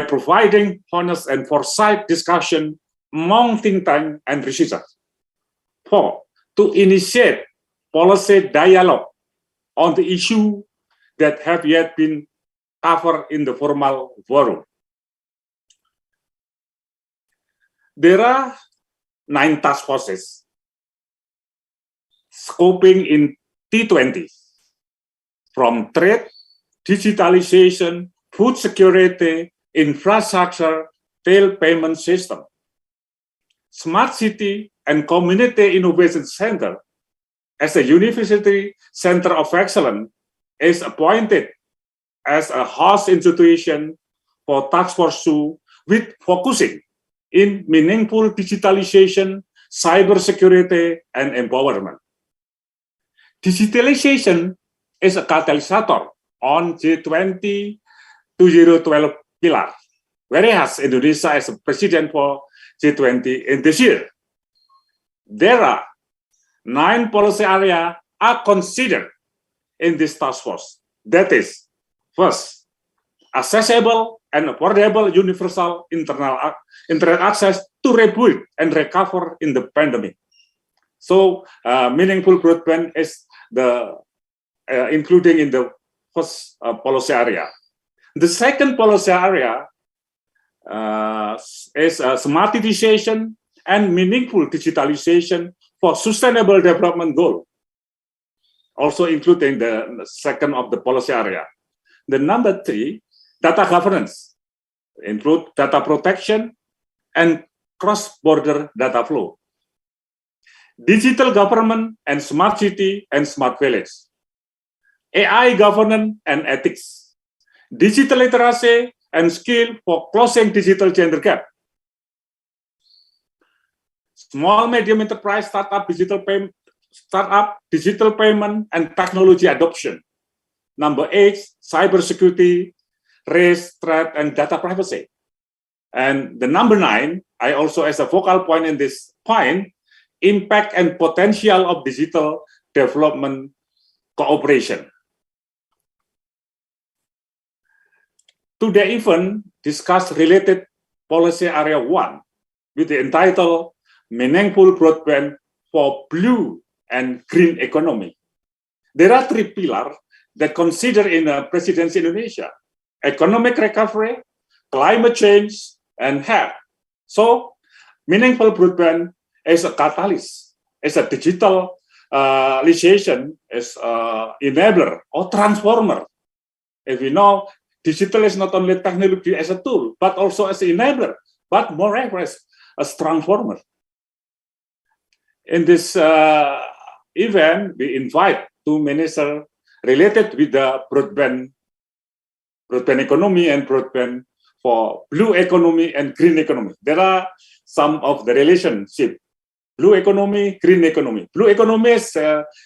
Providing honest and foresight discussion among think tank and researchers. 4. To initiate policy dialogue on the issue that have yet been covered in the formal forum. There are 9 task forces scoping in T20, from trade, digitalization, food security, infrastructure, tail payment system. Smart City and Community Innovation Center, as a University Center of Excellence, is appointed as a host institution for Task Force 2 with focusing in meaningful digitalization, cybersecurity, and empowerment. Digitalization is a catalyst on G20 2012 pillar, whereas Indonesia is a president for G20 in this year. There are 9 policy areas are considered in this task force. That is, first, accessible and affordable universal internet access to rebuild and recover in the pandemic. So, meaningful broadband is the including in the first policy area. The second policy area is smartization and meaningful digitalization for sustainable development goal, also including the second of the policy area. The number 3, data governance, include data protection and cross-border data flow. Digital government and smart city and smart village. AI governance and ethics. Digital literacy and skill for closing digital gender gap. Small medium enterprise startup digital payment and technology adoption. Number 8, cybersecurity, race, threat, and data privacy. And the number 9, I also as a focal point in this point, impact and potential of digital development cooperation. Today event discuss related policy area 1 with the entitled Meaningful Broadband for Blue and Green Economy. There are 3 pillars that consider in presidency Indonesia: economic recovery, climate change, and health. So, meaningful broadband is a catalyst, is a digitalization, is an enabler or transformer. If you know, digital is not only technology as a tool, but also as an enabler, but moreover as a transformer. In this event, we invite 2 ministers related with the broadband economy and broadband for blue economy and green economy. There are some of the relationship: blue economy, green economy. Blue economy is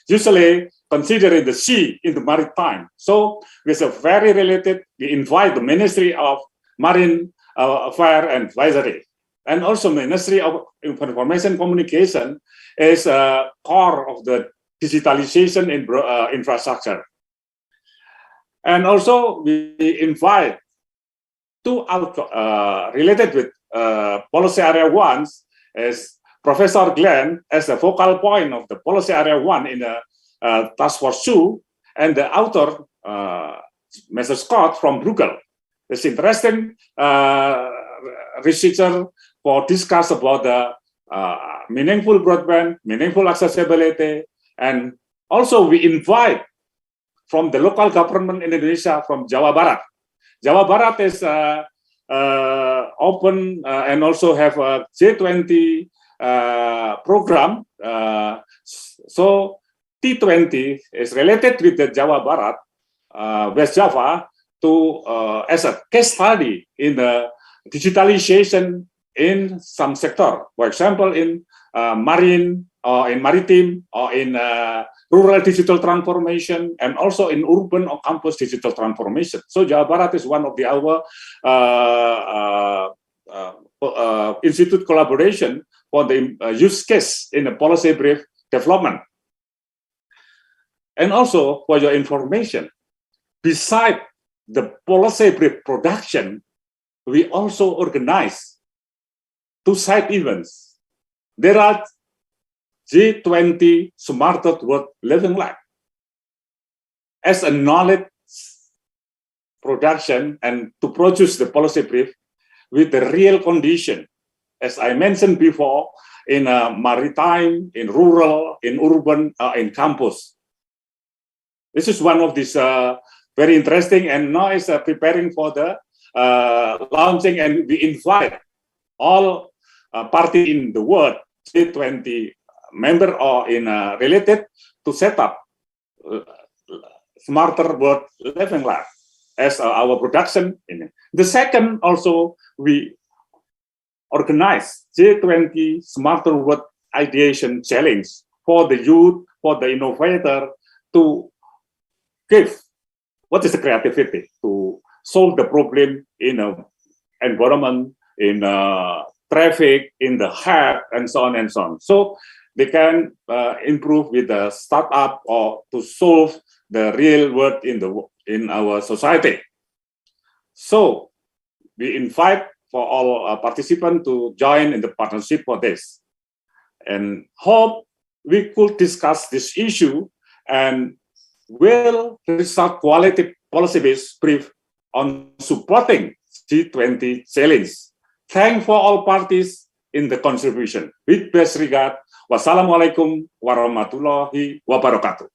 usually considered in the sea, in the maritime. So, with a very related, we invite the Ministry of Marine Affairs and Advisory, and also Ministry of Information Communication is a core of the digitalization in infrastructure. And also, we invite 2 related with policy area 1 is Professor Glenn as the focal point of the policy area 1 in the Task Force 2, and the author, Mr. Scott from Bruegel, is interesting researcher for discuss about the meaningful broadband, meaningful accessibility, and also we invite from the local government in Indonesia from Jawa Barat. Jawa Barat is open and also have a J20 program. So T20 is related with the Jawa Barat, West Java, to as a case study in the digitalization in some sector, for example, in marine or in maritime or in rural digital transformation, and also in urban or campus digital transformation. So Jawa Barat is one of the our institute collaboration for the use case in the policy brief development. And also for your information, beside the policy brief production, we also organize 2 side events. There are G20 Smarter World Living Lab as a knowledge production and to produce the policy brief with the real condition, as I mentioned before, in maritime, in rural, in urban, in campus. This is one of these very interesting, and now is preparing for the launching, and we invite all parties in the world, G20 member or in related, to set up Smarter World Living Lab as our production. The second, also we organize G20 Smarter World Ideation Challenge for the youth, for the innovator, to give what is the creativity to solve the problem in environment, in traffic, in the health, and so on and so on. So they can improve with the startup or to solve the real world in our society. So we invite for all participants to join in the partnership for this, and hope we could discuss this issue and will result quality policy-based brief on supporting G20 challenge. Thank for all parties in the contribution. With best regard, wassalamualaikum warahmatullahi wabarakatuh.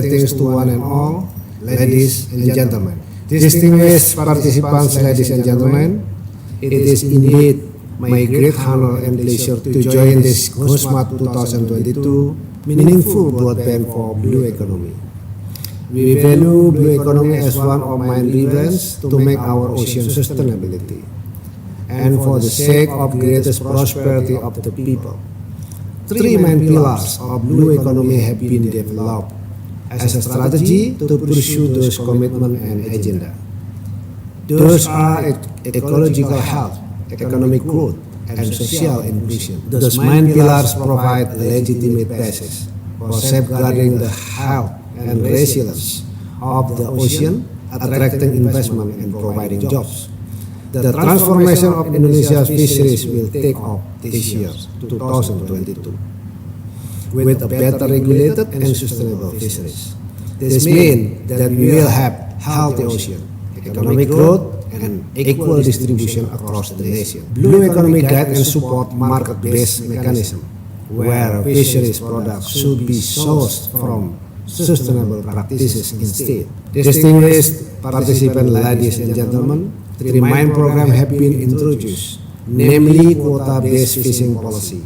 Greetings to one and all, ladies and gentlemen. Distinguished participants, ladies and gentlemen, it is indeed my great honor and pleasure to join this Goesmart 2022 Meaningful Broadband for Blue Economy. We value blue economy as one of my reasons to make our ocean sustainability, and for the sake of greatest prosperity of the people. 3 main pillars of blue economy have been developed as a strategy to pursue those commitment and agenda. Those are ecological health, economic growth, and social inclusion. Those main pillars provide a legitimate basis for safeguarding the health and resilience of the ocean, attracting investment and providing jobs. The transformation of Indonesia's fisheries will take off this year, 2022. With a better regulated and sustainable fisheries. This means that we will have healthy ocean, economic growth, and equal distribution across the nation. Blue economy guide and support market-based mechanism, where fisheries products should be sourced from sustainable practices instead. Distinguished participants, ladies and gentlemen, 3 main programs have been introduced, namely quota-based fishing policy,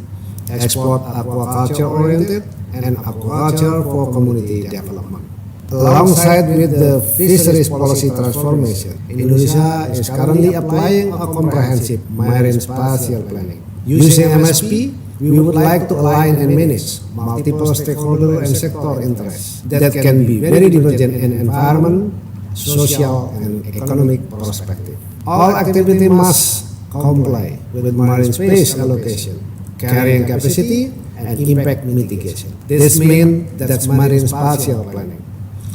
export aquaculture oriented, and aquaculture for community development. Alongside with the fisheries policy transformation, Indonesia is currently applying a comprehensive marine spatial planning. Using MSP, we would like to align and manage multiple stakeholder and sector interests that can be very divergent in environment, social, and economic perspective. All activity must comply with marine space allocation, carrying capacity, and impact mitigation. This means that marine spatial planning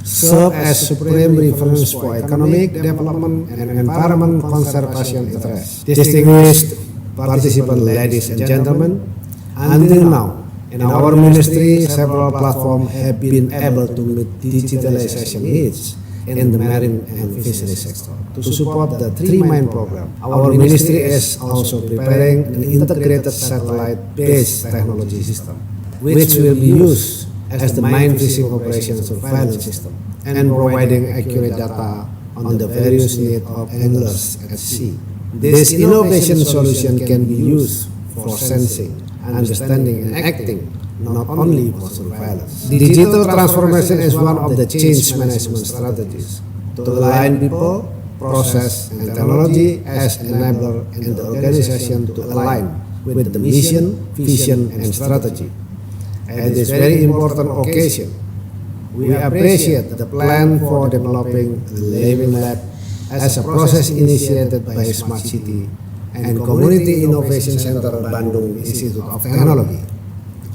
serve as supreme reference for economic development and environment conservation interests. Distinguished participants, ladies and gentlemen, until now, in our ministry, several platforms have been able to meet digitalization needs in the marine and fisheries sector. To support the three main programs, our ministry is also preparing an integrated satellite-based technology system, which will be used as the main fishing operation surveillance system and providing accurate data on the various needs of anglers at sea. This innovation solution can be used for sensing, understanding, and acting, not only for surveillance. Digital transformation is one of the change management strategies to align people, process, and technology as enabler in the organization to align with the mission, vision, and strategy. At this very important occasion, we appreciate the plan for developing the Living Lab as a process initiated by Smart City and Community Innovation Center Bandung Institute of Technology.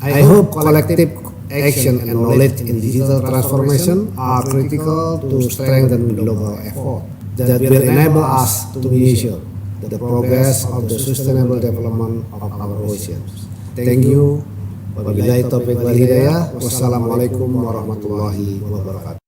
I hope collective action and knowledge in digital transformation are critical to strengthen global effort that will enable us to measure the progress of the sustainable development of our oceans. Thank you. Wabillahi taufiq wal hidayah. Wassalamualaikum warahmatullahi wabarakatuh.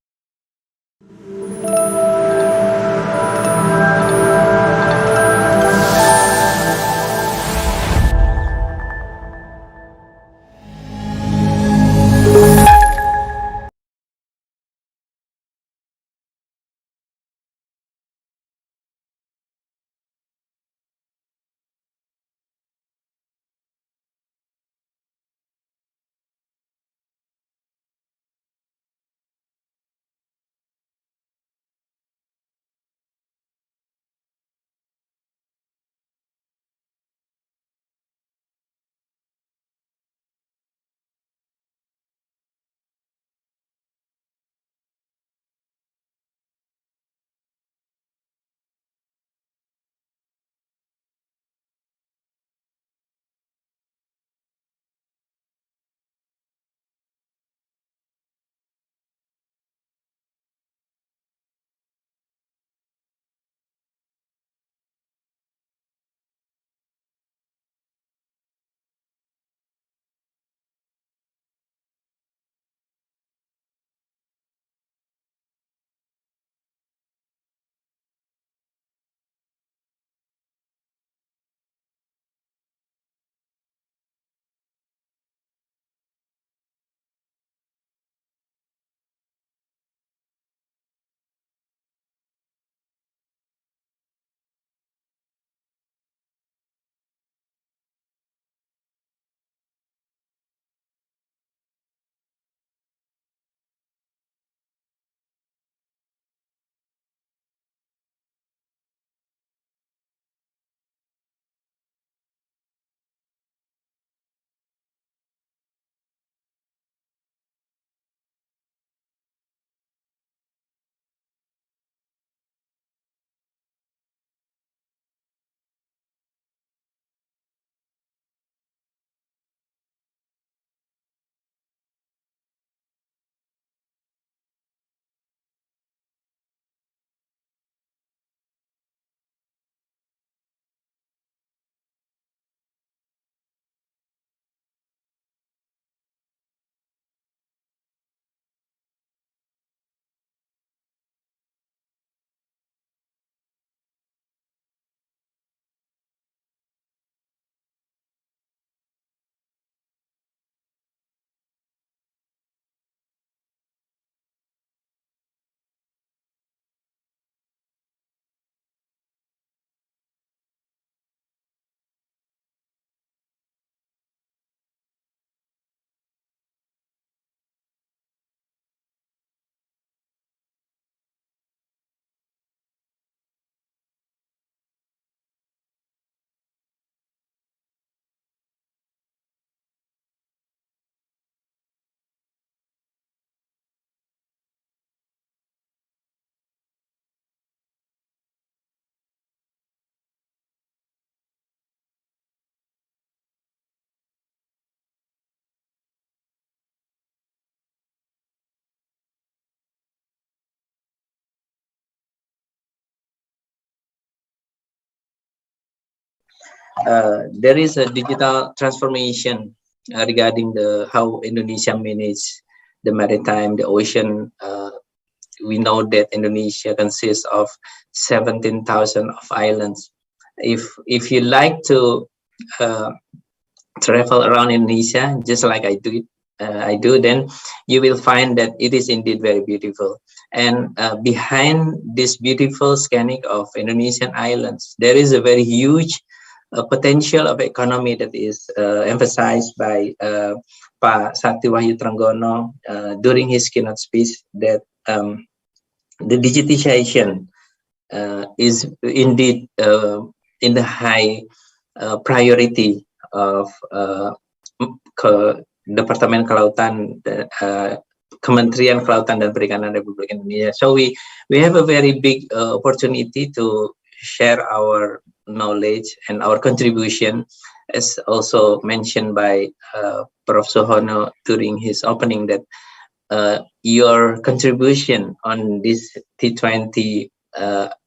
there is a digital transformation regarding the how Indonesia manage the maritime, the ocean. We know that Indonesia consists of 17,000 of islands. If you like to travel around Indonesia, just like I do, then you will find that it is indeed very beautiful. And behind this beautiful scanning of Indonesian islands, there is a very huge potential of economy that is emphasized by Pak Sakti Wahyu Trenggono during his keynote speech, that the digitization is indeed in the high priority of Departemen Kelautan, Kementerian Kelautan dan Perikanan Republik Indonesia. So we have a very big opportunity to share our knowledge and our contribution, as also mentioned by Prof. Suhono during his opening, that your contribution on this T20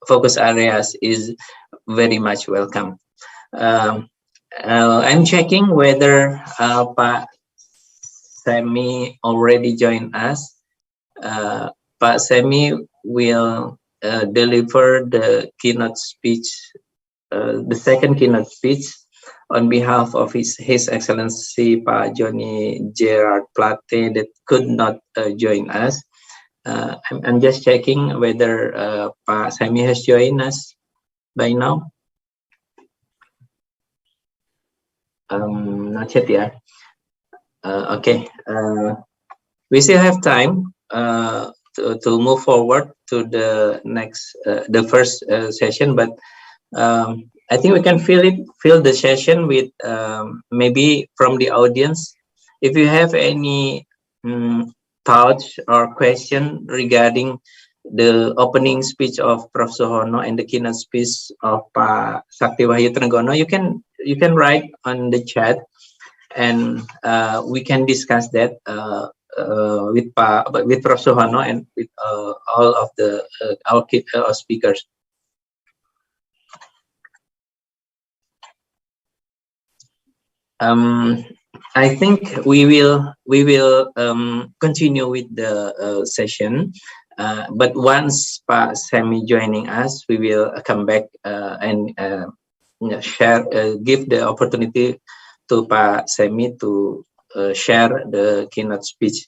focus areas is very much welcome. I'm checking whether Pak Semi already joined us. Pak Semi will deliver the keynote speech, the second keynote speech, on behalf of His Excellency Pak Johnny Gerard Plate, that could not join us. I'm just checking whether Pak Semi has joined us by now. Not yet, yeah. Okay, we still have time to move forward to the next, the first session, but I think we can fill the session with maybe from the audience. If you have any thoughts or question regarding the opening speech of Prof. Suhono and the keynote speech of Pak Sakti Wahyu Trenggono, you can write on the chat, and we can discuss that with Prof. Suhono and with all of the our speakers. I think we will continue with the session, but once Pak Semi joining us, we will come back and share, give the opportunity to Pak Semi to share the keynote speech.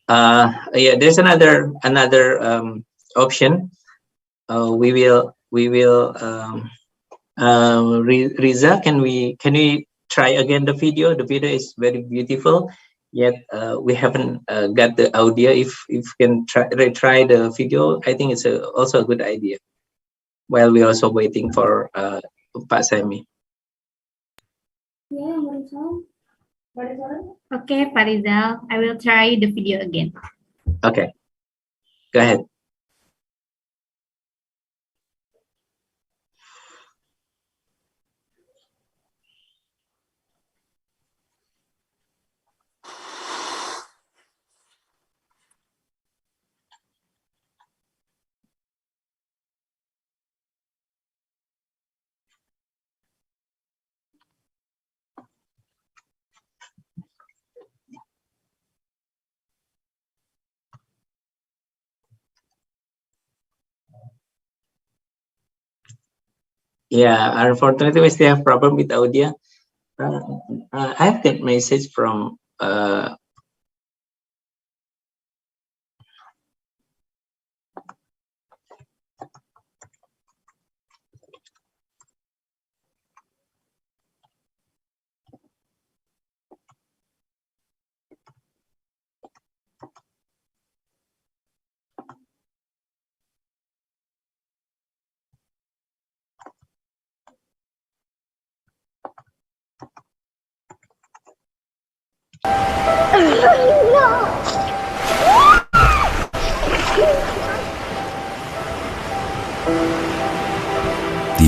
Yeah, there's another option. We will Riza, can we try again the video? The video is very beautiful, yet we haven't got the audio. If you can retry the video, I think it's also a good idea, while we're also waiting for Pak Semi. Okay, Pak Rizal, I will try the video again. Okay, go ahead. Yeah, unfortunately, we still have problem with audio. I have that message from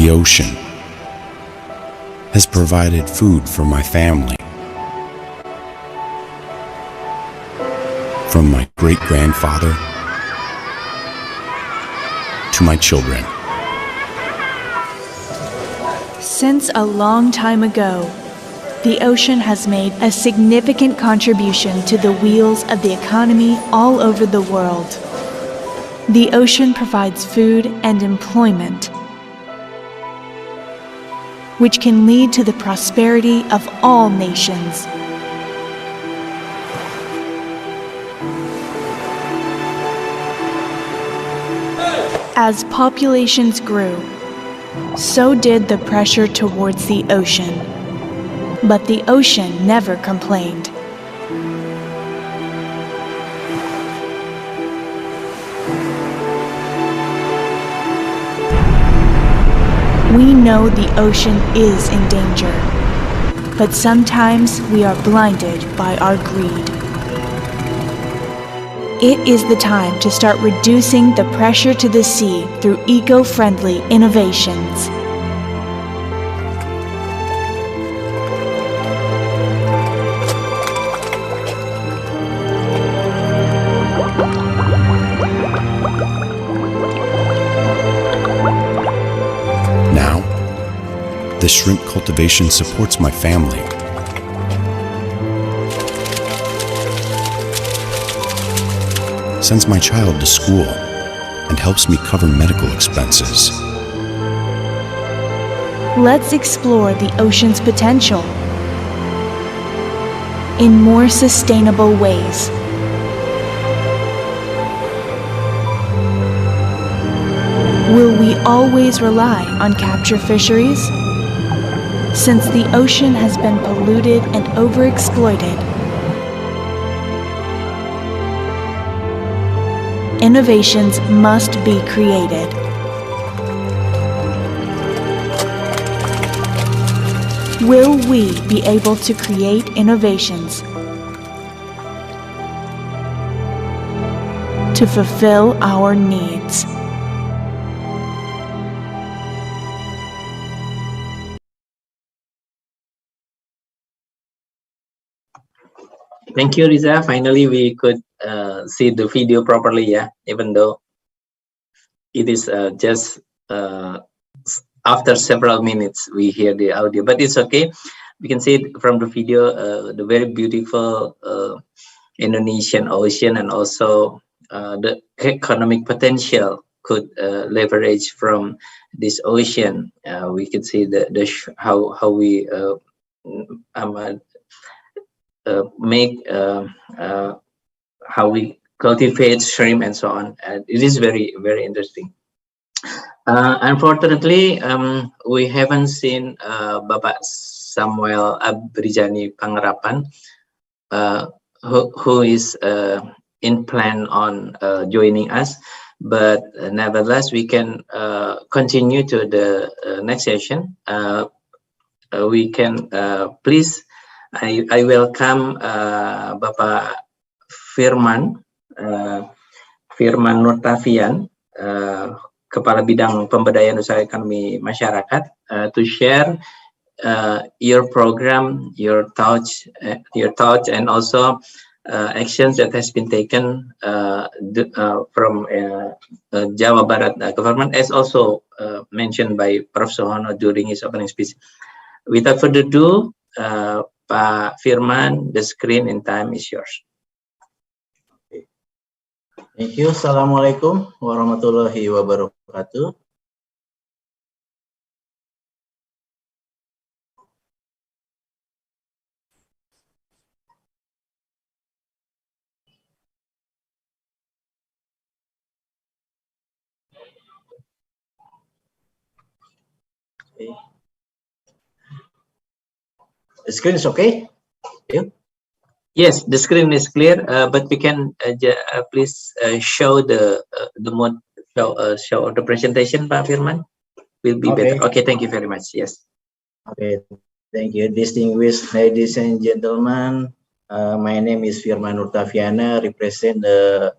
The ocean has provided food for my family, from my great-grandfather to my children. Since a long time ago, the ocean has made a significant contribution to the wheels of the economy all over the world. The ocean provides food and employment, which can lead to the prosperity of all nations. As populations grew, so did the pressure towards the ocean. But the ocean never complained. We know the ocean is in danger, but sometimes we are blinded by our greed. It is the time to start reducing the pressure to the sea through eco-friendly innovations. Now, the shrimp cultivation supports my family. Sends my child to school and helps me cover medical expenses. Let's explore the ocean's potential in more sustainable ways. Will we always rely on capture fisheries? Since the ocean has been polluted and overexploited, innovations must be created. Will we be able to create innovations to fulfill our needs? Thank you, Riza. Finally, we could see the video properly, yeah, even though it is just after several minutes we hear the audio, but it's okay. We can see it from the video, the very beautiful Indonesian ocean, and also the economic potential could leverage from this ocean. We can see how we make how we cultivate shrimp and so on. It is very, very interesting. Unfortunately, we haven't seen Bapak Samuel Abrijani Pangerapan, who is in plan on joining us. But nevertheless, we can continue to the next session. We can please. I welcome Bapak Firman Nurtafian, Kepala Bidang Pemberdayaan Usaha Ekonomi Masyarakat, to share your program, your thoughts, and also actions that has been taken from Jawa Barat government, as also mentioned by Prof. Sohono during his opening speech. Without further ado, Pak Firman, the screen and time is yours. Thank you. Assalamualaikum warahmatullahi wabarakatuh. Okay. The screen is okay? Yeah. Yes, the screen is clear, but we can please show the mode show the presentation, Pak Firman. Will be better. Okay, thank you very much. Yes. Okay, thank you, distinguished ladies and gentlemen. My name is Firman Nurtafiana, represent the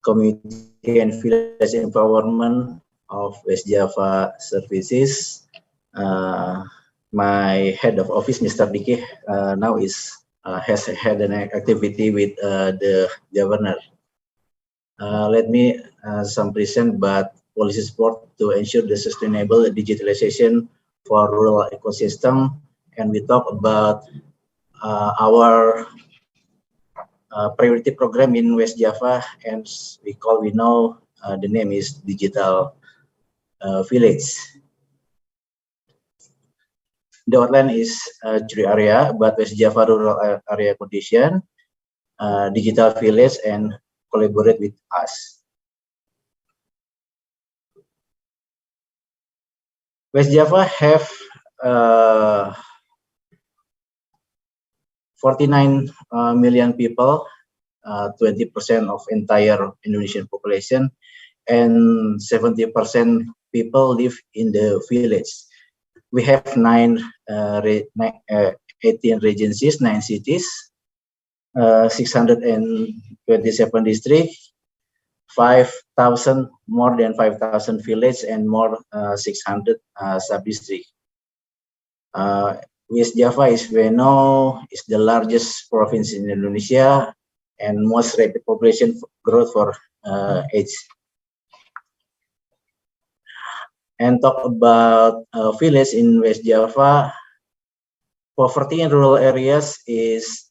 Community and Village Empowerment of West Java Services. My head of office, Mr. Dike, now has had an activity with the governor. Let me some present but policy support to ensure the sustainable digitalization for rural ecosystem, and we talk about our priority program in West Java, and we know the name is Digital Village. The outline is three area, but West Java rural area condition, Digital Village, and collaborate with us. West Java have 49 million people, 20% of entire Indonesian population, and 70% people live in the village. We have 18 regencies, 9 cities, 627 districts, more than 5,000 villages, and more 600 sub-districts. West Java is the largest province in Indonesia and most rapid population growth for age. And talk about village in West Java. Poverty in rural areas is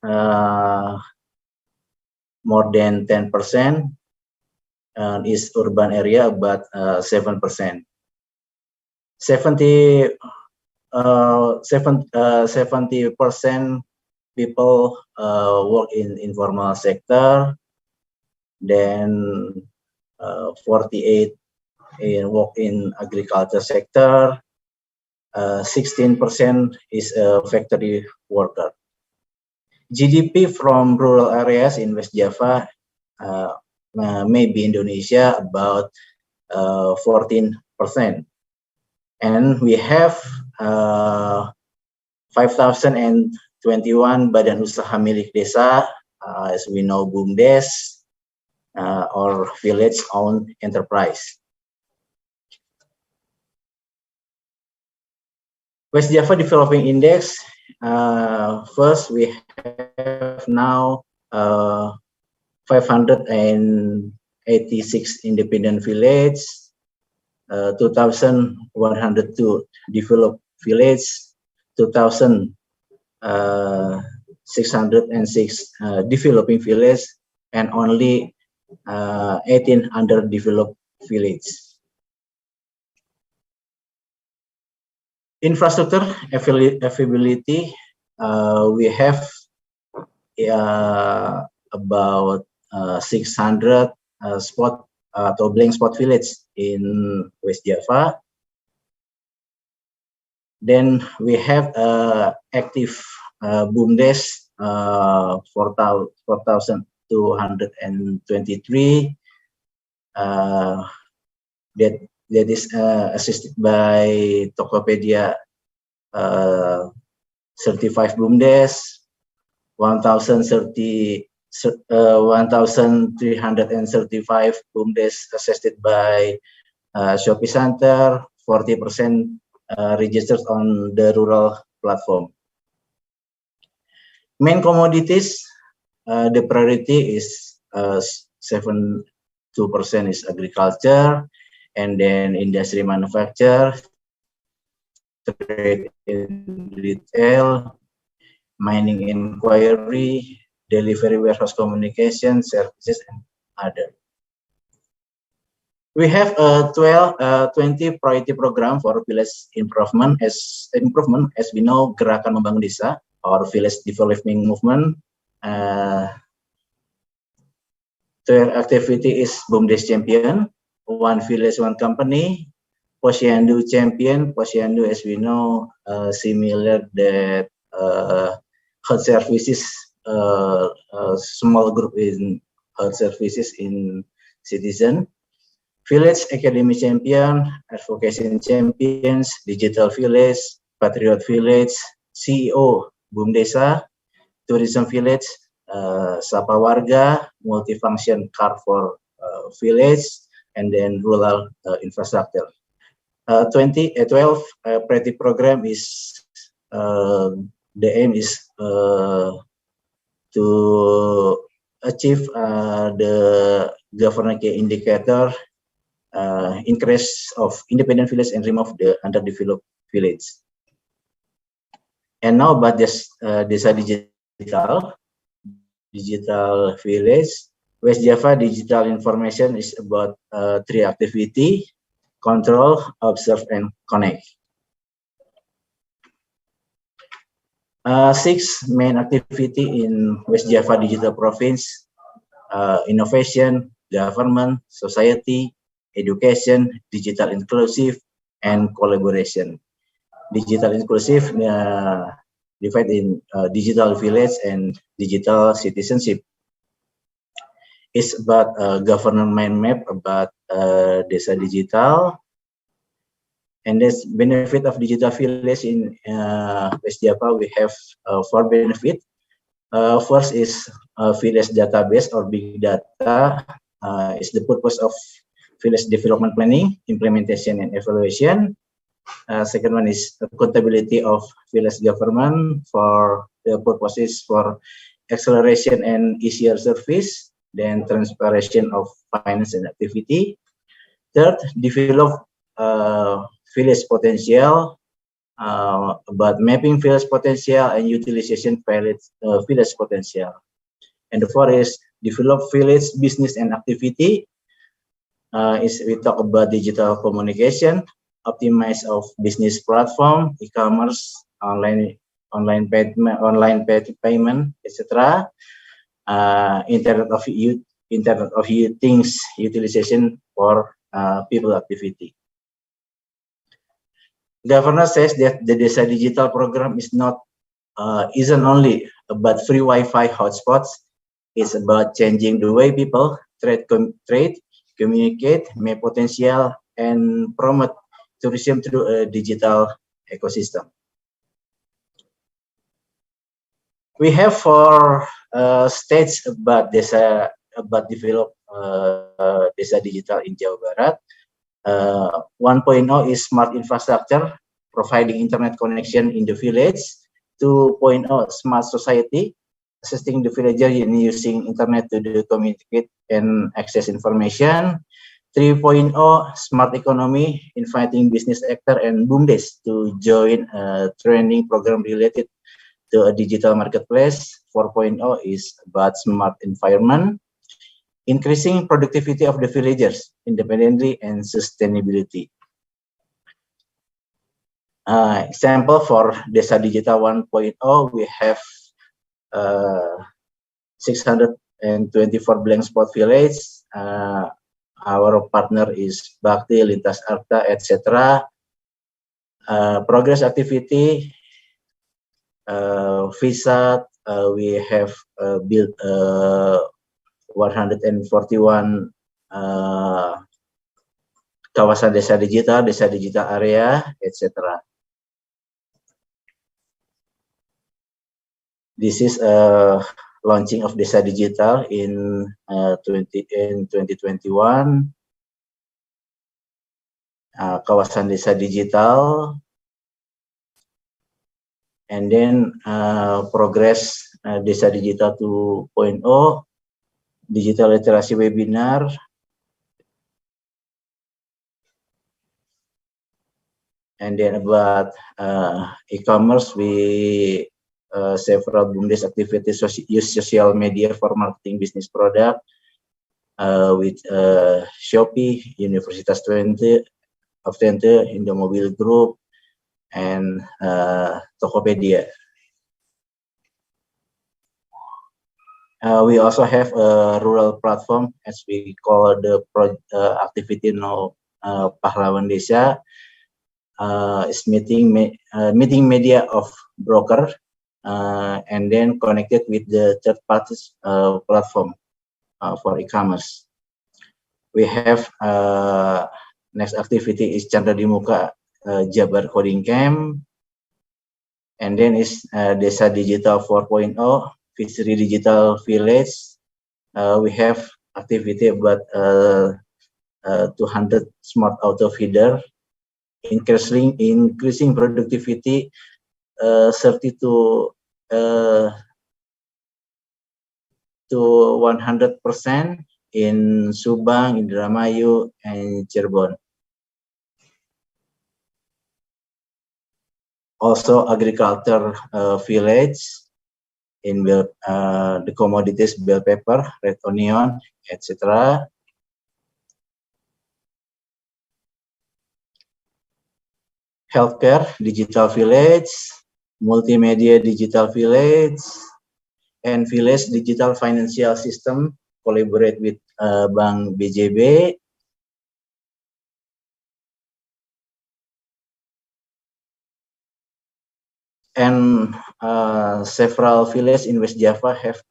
more than 10%, and is urban area about 7%. 70% people work in informal sector, then 48 work in agriculture sector, 16% is a factory worker. GDP from rural areas in West Java, maybe Indonesia, about 14%. And we have 5,021 badan usaha milik desa, as we know, BUMDes, or village-owned enterprise. West Java Developing Index, first we have now 586 independent villages, 2,102 developed village, 2,606 developing village, and only 18 underdeveloped villages. Infrastructure availability, we have about 600 spot atau blank spot village in West Java. Then we have active BUMDes 4,223 that is assisted by Tokopedia 35 BUMDes, 1,335 BUMDes assisted by Shopee Center, 40% registered on the rural platform. Main commodities, the priority is 72% is agriculture, and then industry manufacture, trade and retail, mining inquiry, delivery warehouse communication, services, and other. We have a 20 priority program for village improvement. As we know, Gerakan Membangun Desa, or village development movement. Their activity is BUMDes Champion, One Village, One Company, Posyandu Champion. Posyandu, as we know, similar that health services, small group in health services in citizen. Village Academy Champion, Advocacy Champions, Digital Village, Patriot Village, CEO BUMDesa, Tourism Village, Sapa Warga, Multifunction Car for Village, and then Rural Infrastructure. 12 priority program is the aim is to achieve the governance indicator, increase of independent village and remove the underdeveloped village. And now about this Desa digital village. West Java digital information is about 3 activity: control, observe, and connect. 6 main activity in West Java digital province: innovation, government, society, education, digital inclusive, and collaboration. Digital inclusive divided in digital village and digital citizenship. It's about government mind map about Desa Digital. And this benefit of digital village in West Java, we have 4 benefits. First is village database or big data is the purpose of village development planning, implementation, and evaluation. Second one is accountability of village government for the purposes for acceleration and easier service, then transparency of finance and activity. Third, develop village potential, about mapping village potential and utilization village potential. And the fourth is develop village business and activity. We talk about digital communication, optimize of business platform, e-commerce, online payment, etc. Internet of things utilization for people activity. Governor says that the Desa Digital program isn't only about free Wi-Fi hotspots. It's about changing the way people trade, communicate, make potential, and promote tourism through a digital ecosystem. We have 4 stages about develop Desa Digital in Jawa Barat. 1.0 is smart infrastructure, providing internet connection in the village. 2.0 smart society, assisting the villager in using internet to communicate and access information. 3.0 smart economy, inviting business actor and BUMDes to join a training program related to a digital marketplace. 4.0 is about smart environment, increasing productivity of the villagers independently and sustainability. Example for Desa Digital 1.0, we have 624 blank spot village. Our partner is Bakti, Lintas Arta, etc. Progress activity, visa, we have built 141 kawasan desa digital area, etc. This is a launching of Desa Digital in 2021. Kawasan Desa Digital, and then progress Desa Digital 2.0, digital literasi webinar, and then about e-commerce, we several BUMDes activities use social media for marketing business product with Shopee, Universitas Twente, Indomobil Group, and Tokopedia. We also have a rural platform, as we call the activity now, Pahlawan Desa. Is meeting media of broker, and then connected with the third parties platform for e-commerce. We have next activity is Chandra di Muka Jabar Coding Camp, and then is Desa Digital 4.0 Fishery Digital Village. We have activity about 200 smart auto feeder, increasing productivity 30 to 100% in Subang, Indramayu, and Cirebon. also agriculture village in the commodities, bell pepper, red onion, etc. Healthcare digital village, multimedia digital village, and village digital financial system collaborate with Bank BJB. And several villages in West Java have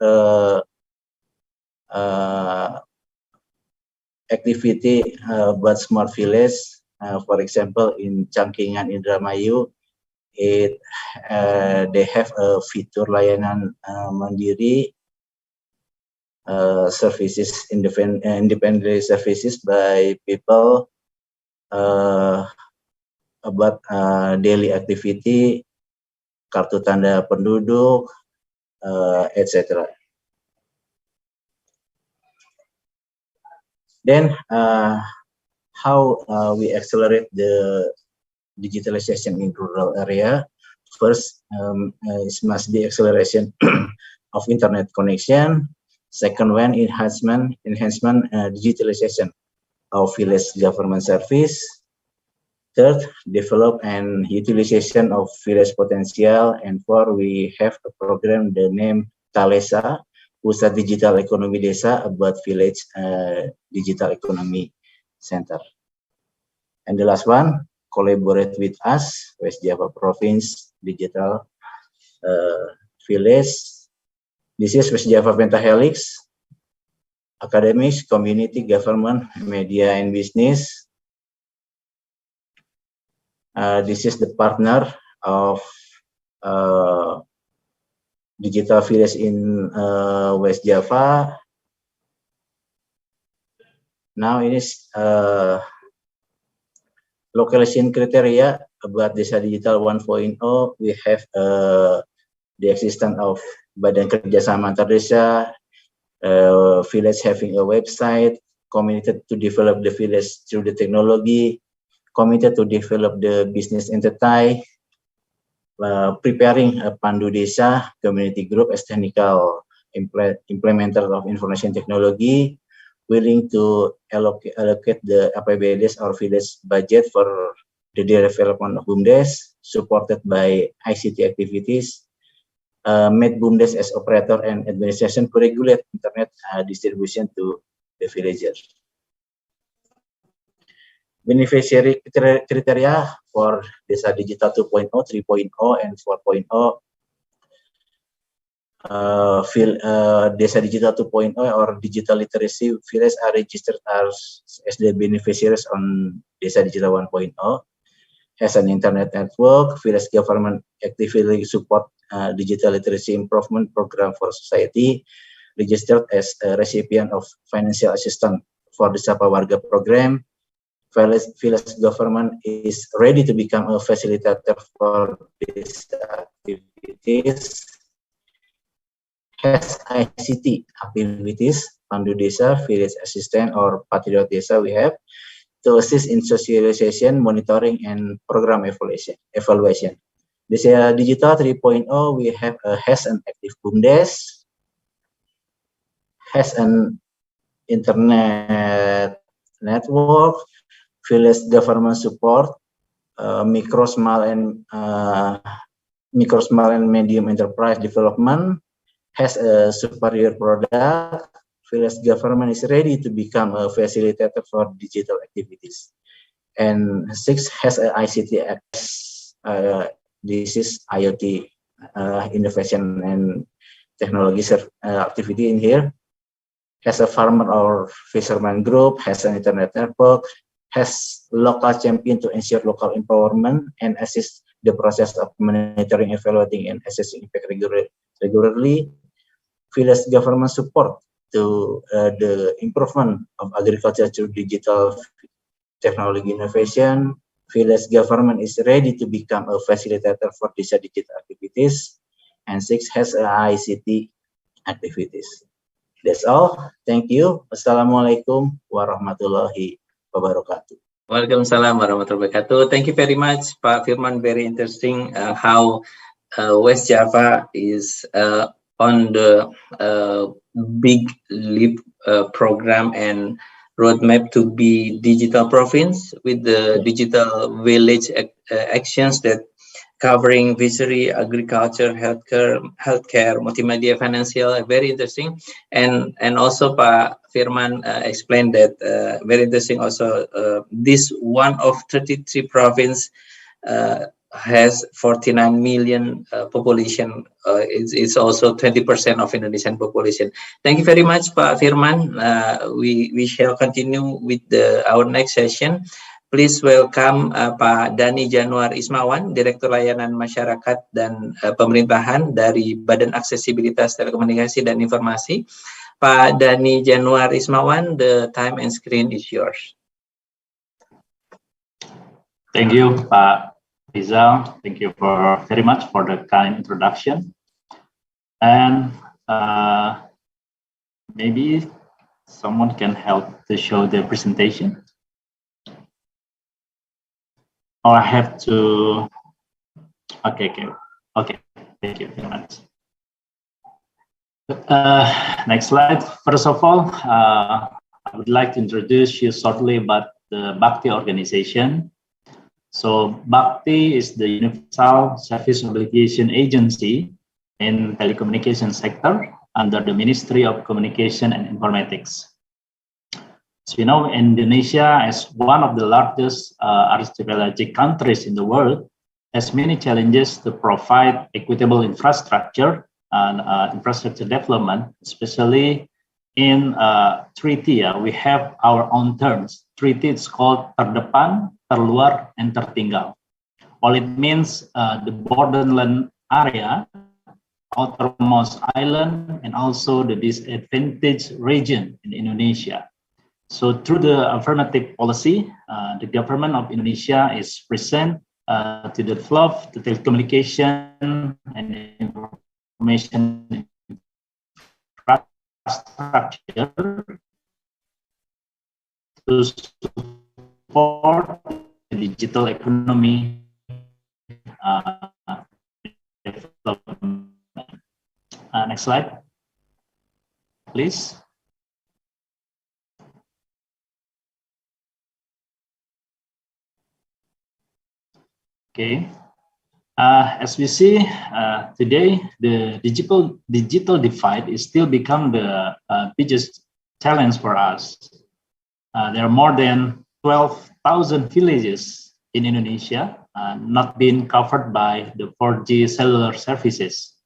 activity but smart village. For example, in Cangkingan, Indramayu, they have a fitur layanan mandiri services, independent services by people about daily activity, kartu tanda penduduk, etc. Then, how we accelerate the digitalization in rural area? First, it must be acceleration of internet connection. Second one, enhancement digitalization of village government service. Third, develop and utilization of village potential. And four, we have a program, the name Talesa, Pusat Digital Economy Desa, about village digital economy center. And the last one, collaborate with us, West Java Province Digital Village. This is West Java Pentahelix, academics, community, government, media, and business. This is the partner of digital village in West Java. Now it is localization criteria about Desa Digital 1.0. We have the existence of Badan Kerjasama Antar Desa, village having a website, committed to develop the village through the technology, committed to develop the business entity, preparing a Pandu Desa community group as technical implementer of information technology, willing to allocate the APBDes or village budget for the development of BUMDes, supported by ICT activities, made BUMDes as operator and administration to regulate internet distribution to the villagers. Beneficiary criteria for Desa Digital 2.0, 3.0, and 4.0. Desa Digital 2.0 or digital literacy village are registered as the beneficiaries on Desa Digital 1.0. Has an internet network, village government actively support digital literacy improvement program for society, registered as a recipient of financial assistance for the Sapa Warga program. Village government is ready to become a facilitator for these activities. Has ICT activities, Pandu Desa, village assistant, or Patriot Desa we have to assist in socialization, monitoring, and program evaluation. Desa Digital 3.0, we have has an active BUMDes, has an internet network, village government support, micro, small, and medium enterprise development, has a superior product. Village government is ready to become a facilitator for digital activities. And 6, has a ICT access. This is IoT innovation and technology activity in here. Has a farmer or fisherman group, has an internet network, has local champion to ensure local empowerment and assist the process of monitoring, evaluating, and assessing impact regularly. Village government support to the improvement of agriculture through digital technology innovation. Village government is ready to become a facilitator for these digital activities. And 6, has ICT activities. That's all. Thank you. Wassalamualaikum warahmatullahi wabarakatuh. Waalaikumsalam warahmatullahi wabarakatuh. Thank you very much, Pak Firman. Very interesting how West Java is on the big leap program and roadmap to be digital province with the digital village actions that covering fishery, agriculture, healthcare, multimedia, financial, very interesting. And also Pak Firman explained that very interesting also, this one of 33 province has 49 million population. It's also 20% of Indonesian population. Thank you very much, Pak Firman. We shall continue with our next session. Please welcome Pak Dani Januar Ismawan, Direktur Layanan Masyarakat dan Pemerintahan dari Badan Aksesibilitas Telekomunikasi dan Informasi. Pak Dani Januar Ismawan, the time and screen is yours. Thank you, Pak Rizal. Thank you very much for the kind introduction. And maybe someone can help to show the presentation. Or I have to. Okay. Thank you very much. Next slide. First of all, I would like to introduce you shortly about the Bhakti organization. So Bhakti is the Universal Service Obligation Agency in telecommunication sector under the Ministry of Communication and Informatics. So you know, Indonesia, as one of the largest archipelagic countries in the world, has many challenges to provide equitable infrastructure and infrastructure development, especially in treaty. We have our own terms. Treaty is called terdepan, terluar, and tertinggal. All it means the borderland area, outermost island, and also the disadvantaged region in Indonesia. So through the affirmative policy, the government of Indonesia is present to develop the telecommunication and information infrastructure to support the digital economy development. Next slide, please. Okay, as we see today, the digital divide is still become the biggest challenge for us. There are more than 12,000 villages in Indonesia not being covered by the 4G cellular services,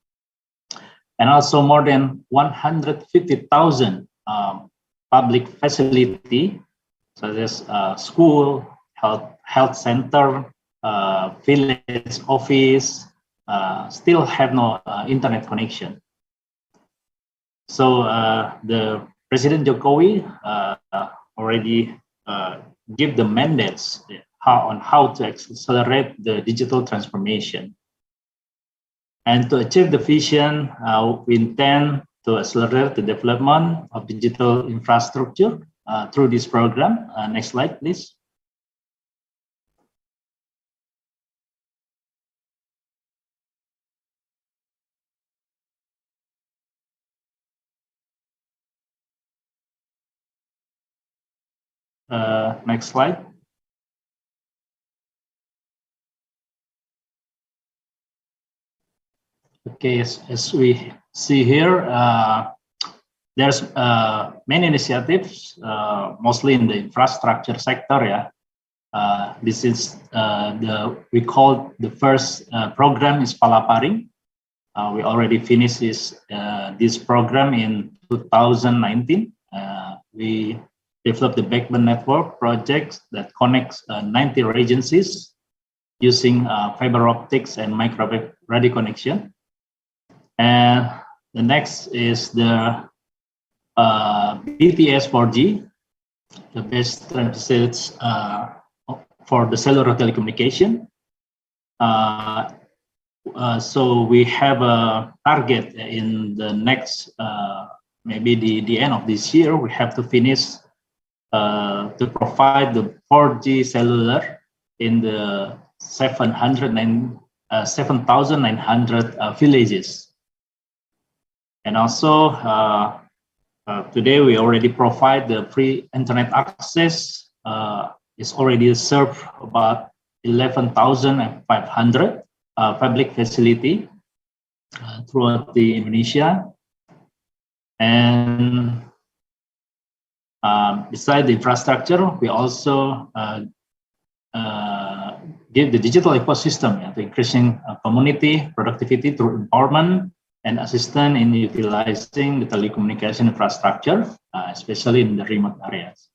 and also more than 150,000 public facility such as school, health center, village office still have no internet connection. So the President Jokowi already give the mandates on how to accelerate the digital transformation. And to achieve the vision, we intend to accelerate the development of digital infrastructure through this program. Next slide, please. Next slide. Okay, as we see here, there's many initiatives, mostly in the infrastructure sector. Yeah, this is we call the first program is Palaparing. We already finished this program in 2019. We developed the backbone network projects that connects 90 agencies using fiber optics and microwave radio connection. And the next is the BTS 4G, the best services for the cellular telecommunication. So we have a target in the next, maybe the end of this year, we have to finish to provide the 4G cellular in the 7,900 villages. And also today we already provide the free internet access. It's already served about 11,500 public facility throughout the Indonesia. And beside the infrastructure, we also give the digital ecosystem to increasing community productivity through empowerment and assistance in utilizing the telecommunication infrastructure, especially in the remote areas.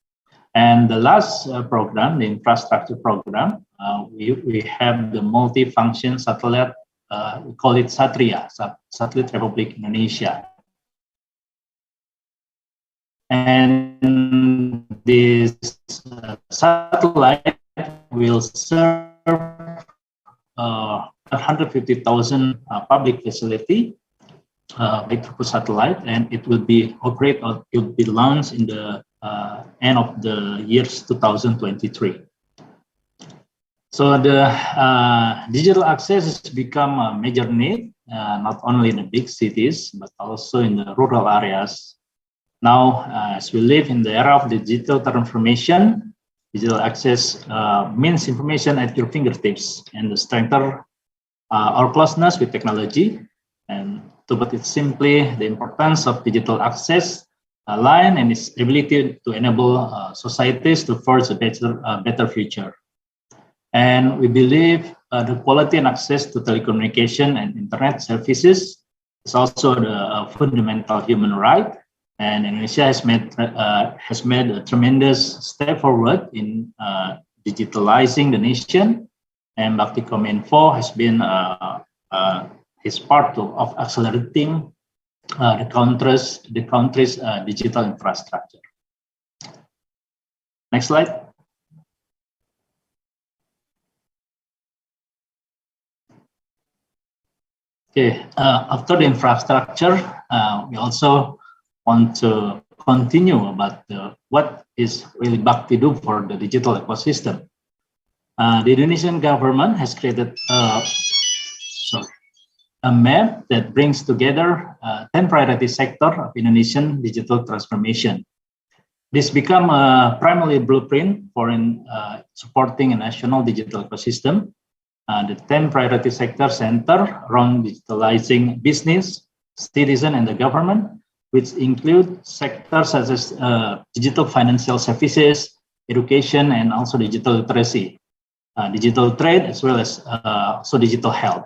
And the last program, the infrastructure program, we have the multi-function satellite, we call it Satria, Satellite Republic Indonesia. And this satellite will serve 150,000 public facility by through satellite, and it will be operate or it will be launched in the end of the years 2023. So the digital access has become a major need, not only in the big cities, but also in the rural areas. Now, as we live in the era of digital transformation, digital access means information at your fingertips and to strengthen our closeness with technology. And to put it simply, the importance of digital access line and its ability to enable societies to forge a better future. And we believe the quality and access to telecommunication and internet services is also the fundamental human right. And Indonesia has made a tremendous step forward in digitalizing the nation, and Bakti.Kominfo has been his part of accelerating the country's digital infrastructure. Next slide. Okay, after the infrastructure, we also want to continue about what is really Bakti do for the digital ecosystem. The Indonesian government has created a map that brings together 10 priority sectors of Indonesian digital transformation. This become a primary blueprint for supporting a national digital ecosystem. The 10 priority sectors center around digitalizing business, citizen, and the government, which include sectors such as digital financial services, education, and also digital literacy, digital trade, as well as also digital health.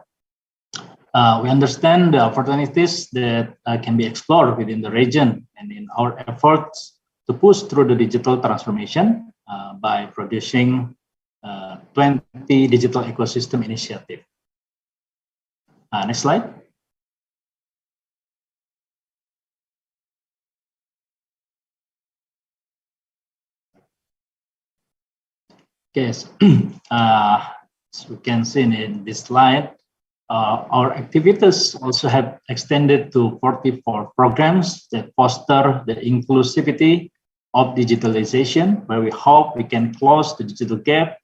We understand the opportunities that can be explored within the region, and in our efforts to push through the digital transformation by producing 20 digital ecosystem initiative. Next slide. Yes, as we can see in this slide, our activities also have extended to 44 programs that foster the inclusivity of digitalization, where we hope we can close the digital gap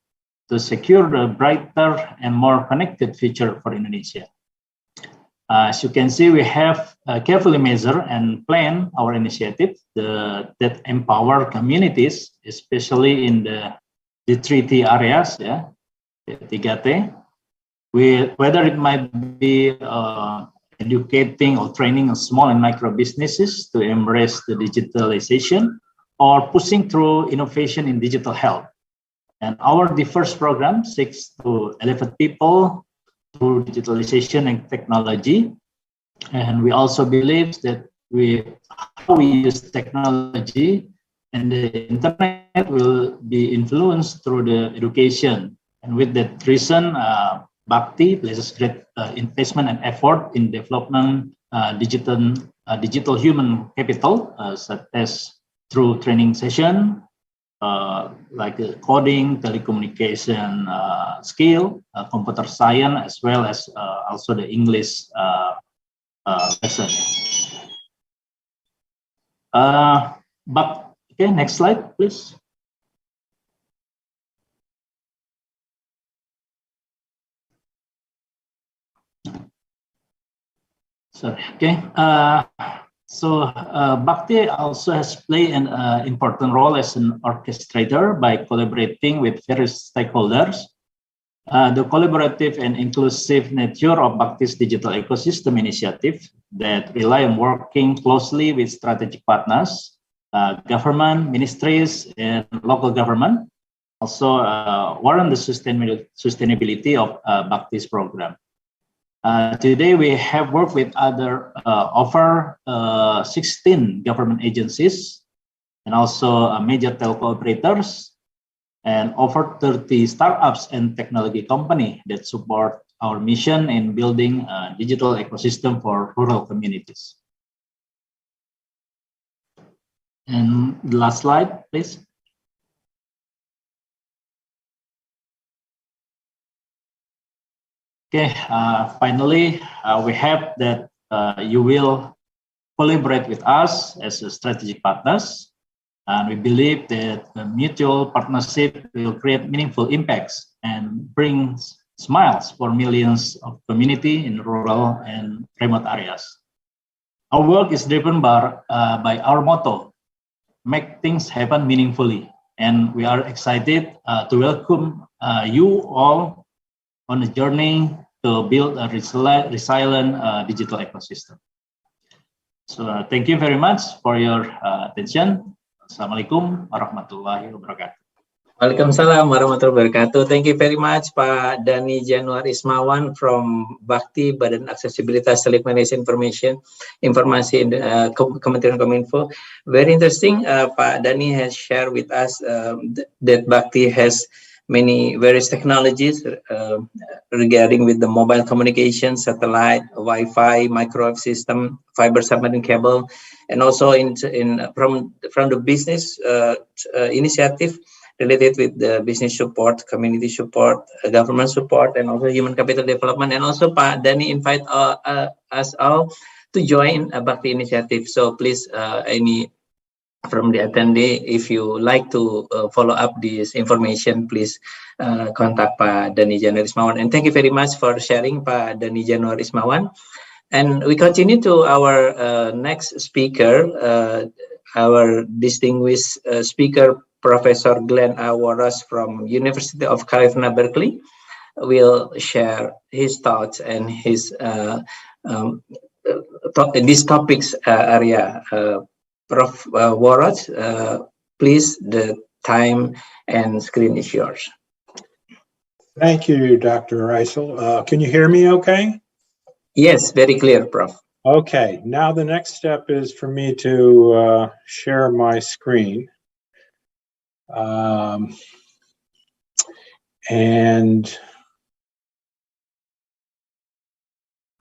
to secure a brighter and more connected future for Indonesia. As you can see, we have carefully measured and planned our initiatives that empower communities, especially in the 3T areas, the 3T, whether it might be educating or training small and micro businesses to embrace the digitalization, or pushing through innovation in digital health. And our diverse program seeks to elevate people through digitalization and technology. And we also believe that how we use technology and the internet will be influenced through the education. And with that reason, Bakti places great investment and effort in development digital human capital, such as through training session, like coding, telecommunication skill, computer science, as well as also the English lesson. Okay, next slide, please. Sorry. Okay. Bakti also has played an important role as an orchestrator by collaborating with various stakeholders. The collaborative and inclusive nature of Bakti's digital ecosystem initiative that rely on working closely with strategic partners, government, ministries, and local government also warrant the sustainability of Bakti's program. Today, we have worked with over 16 government agencies and also major telco operators and over 30 startups and technology companies that support our mission in building a digital ecosystem for rural communities. And the last slide, please. Okay, finally, we hope that you will collaborate with us as strategic partners. And we believe that the mutual partnership will create meaningful impacts and bring smiles for millions of community in rural and remote areas. Our work is driven by our motto, make things happen meaningfully. And we are excited to welcome you all on a journey to build a resilient digital ecosystem. So thank you very much for your attention. Assalamualaikum warahmatullahi wabarakatuh. Waalaikumsalam warahmatullahi wabarakatuh. Thank you very much, Pak Dhani Januar Ismawan from Bakti Badan Aksesibilitas Telekomunikasi Informasi Kementerian Kominfo. Very interesting. Pak Dhani has shared with us that Bakti has many various technologies regarding with the mobile communication, satellite, Wi-Fi, microwave system, fiber submarine cable, and also from the business initiative related with the business support, community support, government support, and also human capital development. And also Pak Dhani invite us all to join a Bakti initiative. So please, any from the attendee, if you like to follow up this information, please contact Pak Dhani Januar Ismawan. And thank you very much for sharing, Pak Dhani Januar Ismawan. And we continue to our next speaker, our distinguished speaker, Professor Glenn Awaras from University of California, Berkeley, will share his thoughts and his these topics area. Prof. Waras, please, the time and screen is yours. Thank you, Dr. Reisel. Can you hear me okay? Yes, very clear, Prof. Okay, now the next step is for me to share my screen. And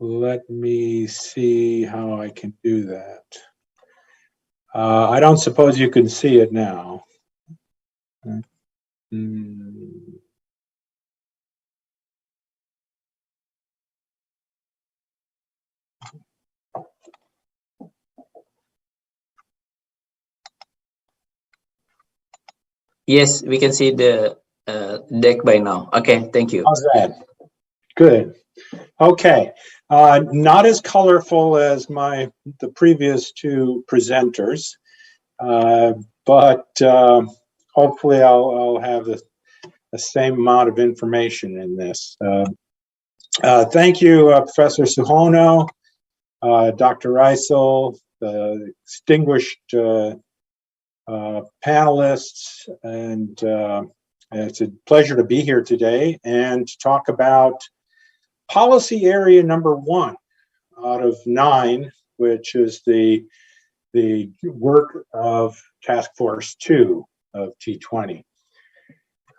let me see how I can do that. I don't suppose you can see it now. Yes, we can see the deck by now. Okay, thank you. How's that? Good. Okay. Not as colorful as the previous two presenters, but hopefully I'll have the same amount of information in this. Thank you, Professor Suhono, Dr. Reisel, the distinguished panelists, and it's a pleasure to be here today and to talk about policy area number 1 out of 9, which is the work of Task Force 2 of T20.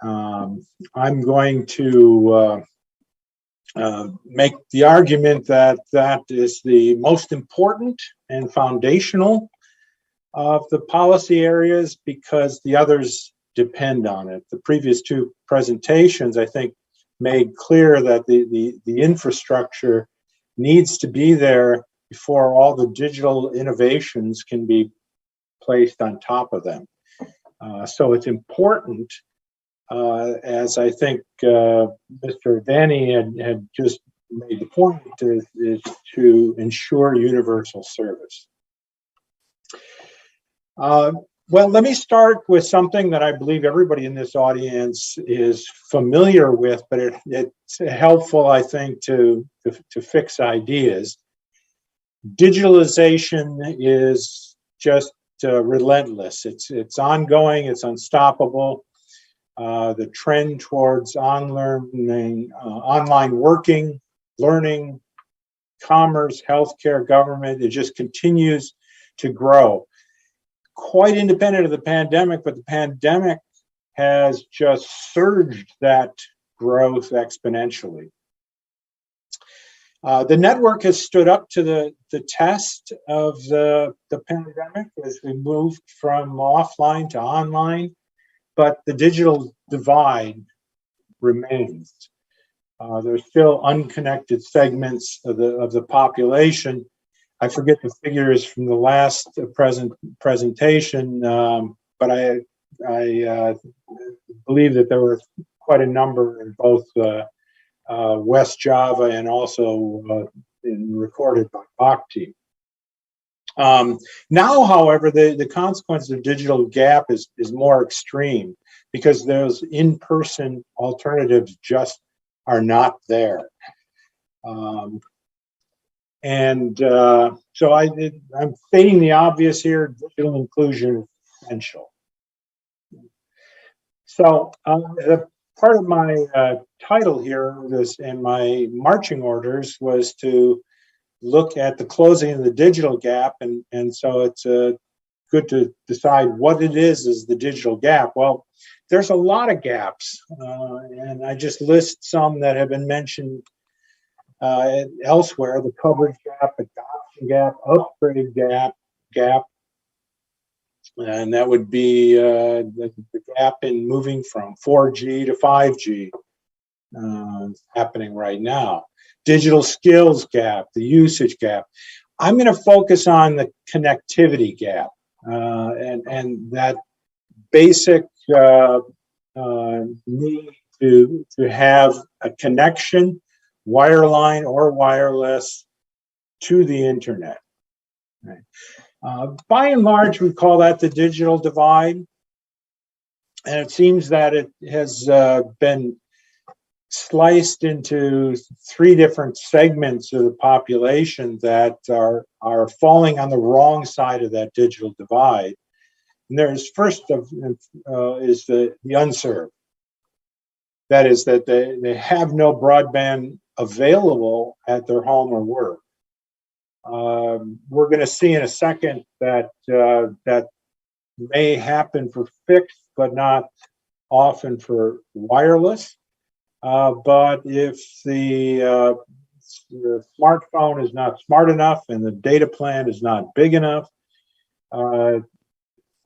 I'm going to make the argument that that is the most important and foundational of the policy areas because the others depend on it. The previous two presentations, I think, made clear that the infrastructure needs to be there before all the digital innovations can be placed on top of them. So it's important, as I think Mr. Dhani had just made the point is to ensure universal service. Well, let me start with something that I believe everybody in this audience is familiar with, but it's helpful, I think, to fix ideas. Digitalization is just relentless. It's ongoing. It's unstoppable. The trend towards online working, learning, commerce, healthcare, government, it just continues to grow. Quite independent of the pandemic, but the pandemic has just surged that growth exponentially. The network has stood up to the test of the pandemic as we moved from offline to online, but the digital divide remains. There's still unconnected segments of the population. I forget the figures from the last presentation, but I believe that there were quite a number in both West Java and also recorded by Bhakti. Now, however, the consequence of digital gap is more extreme because those in-person alternatives just are not there. So I'm stating the obvious here, digital inclusion is essential. So the part of my title here and my marching orders was to look at the closing of the digital gap, and so it's good to decide what it is the digital gap. Well, there's a lot of gaps, and I just list some that have been mentioned elsewhere: the coverage gap, adoption gap, upgrade gap, and that would be the gap in moving from 4G to 5G happening right now. Digital skills gap, the usage gap. I'm going to focus on the connectivity gap and that basic need to have a connection, wireline or wireless, to the internet. Right. By and large, we call that the digital divide, and it seems that it has been sliced into three different segments of the population that are falling on the wrong side of that digital divide. And there's first is the unserved. That is that they have no broadband available at their home or work. We're going to see in a second that that may happen for fixed, but not often for wireless. But if the smartphone is not smart enough and the data plan is not big enough, not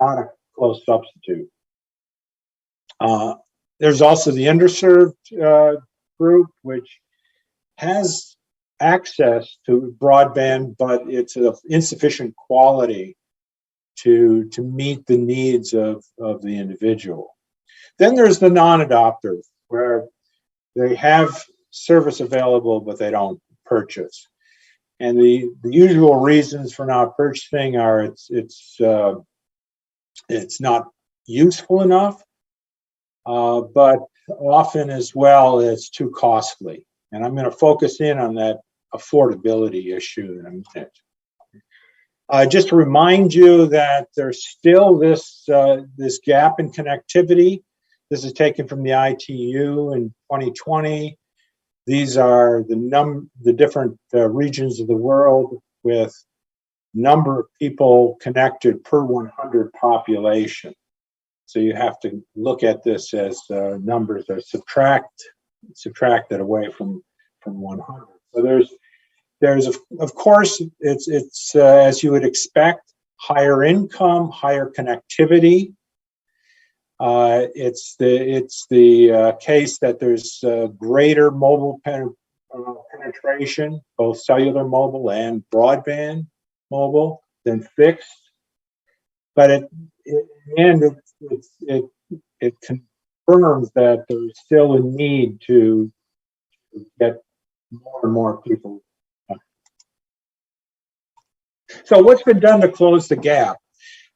a close substitute. There's also the underserved group, which has access to broadband, but it's of insufficient quality to meet the needs of the individual. Then there's the non-adopters, where they have service available, but they don't purchase. And the usual reasons for not purchasing are it's not useful enough, but often as well it's too costly. And I'm going to focus in on that affordability issue in a minute. Just to remind you that there's still this gap in connectivity. This is taken from the ITU in 2020. These are the different regions of the world with number of people connected per 100 population. So you have to look at this as numbers that are subtracted away from 100. So there's of course it's as you would expect, higher income, higher connectivity. It's the case that there's greater mobile penetration, both cellular mobile and broadband mobile, than fixed. But in the end, it confirms that there's still a need to get more and more people. So what's been done to close the gap?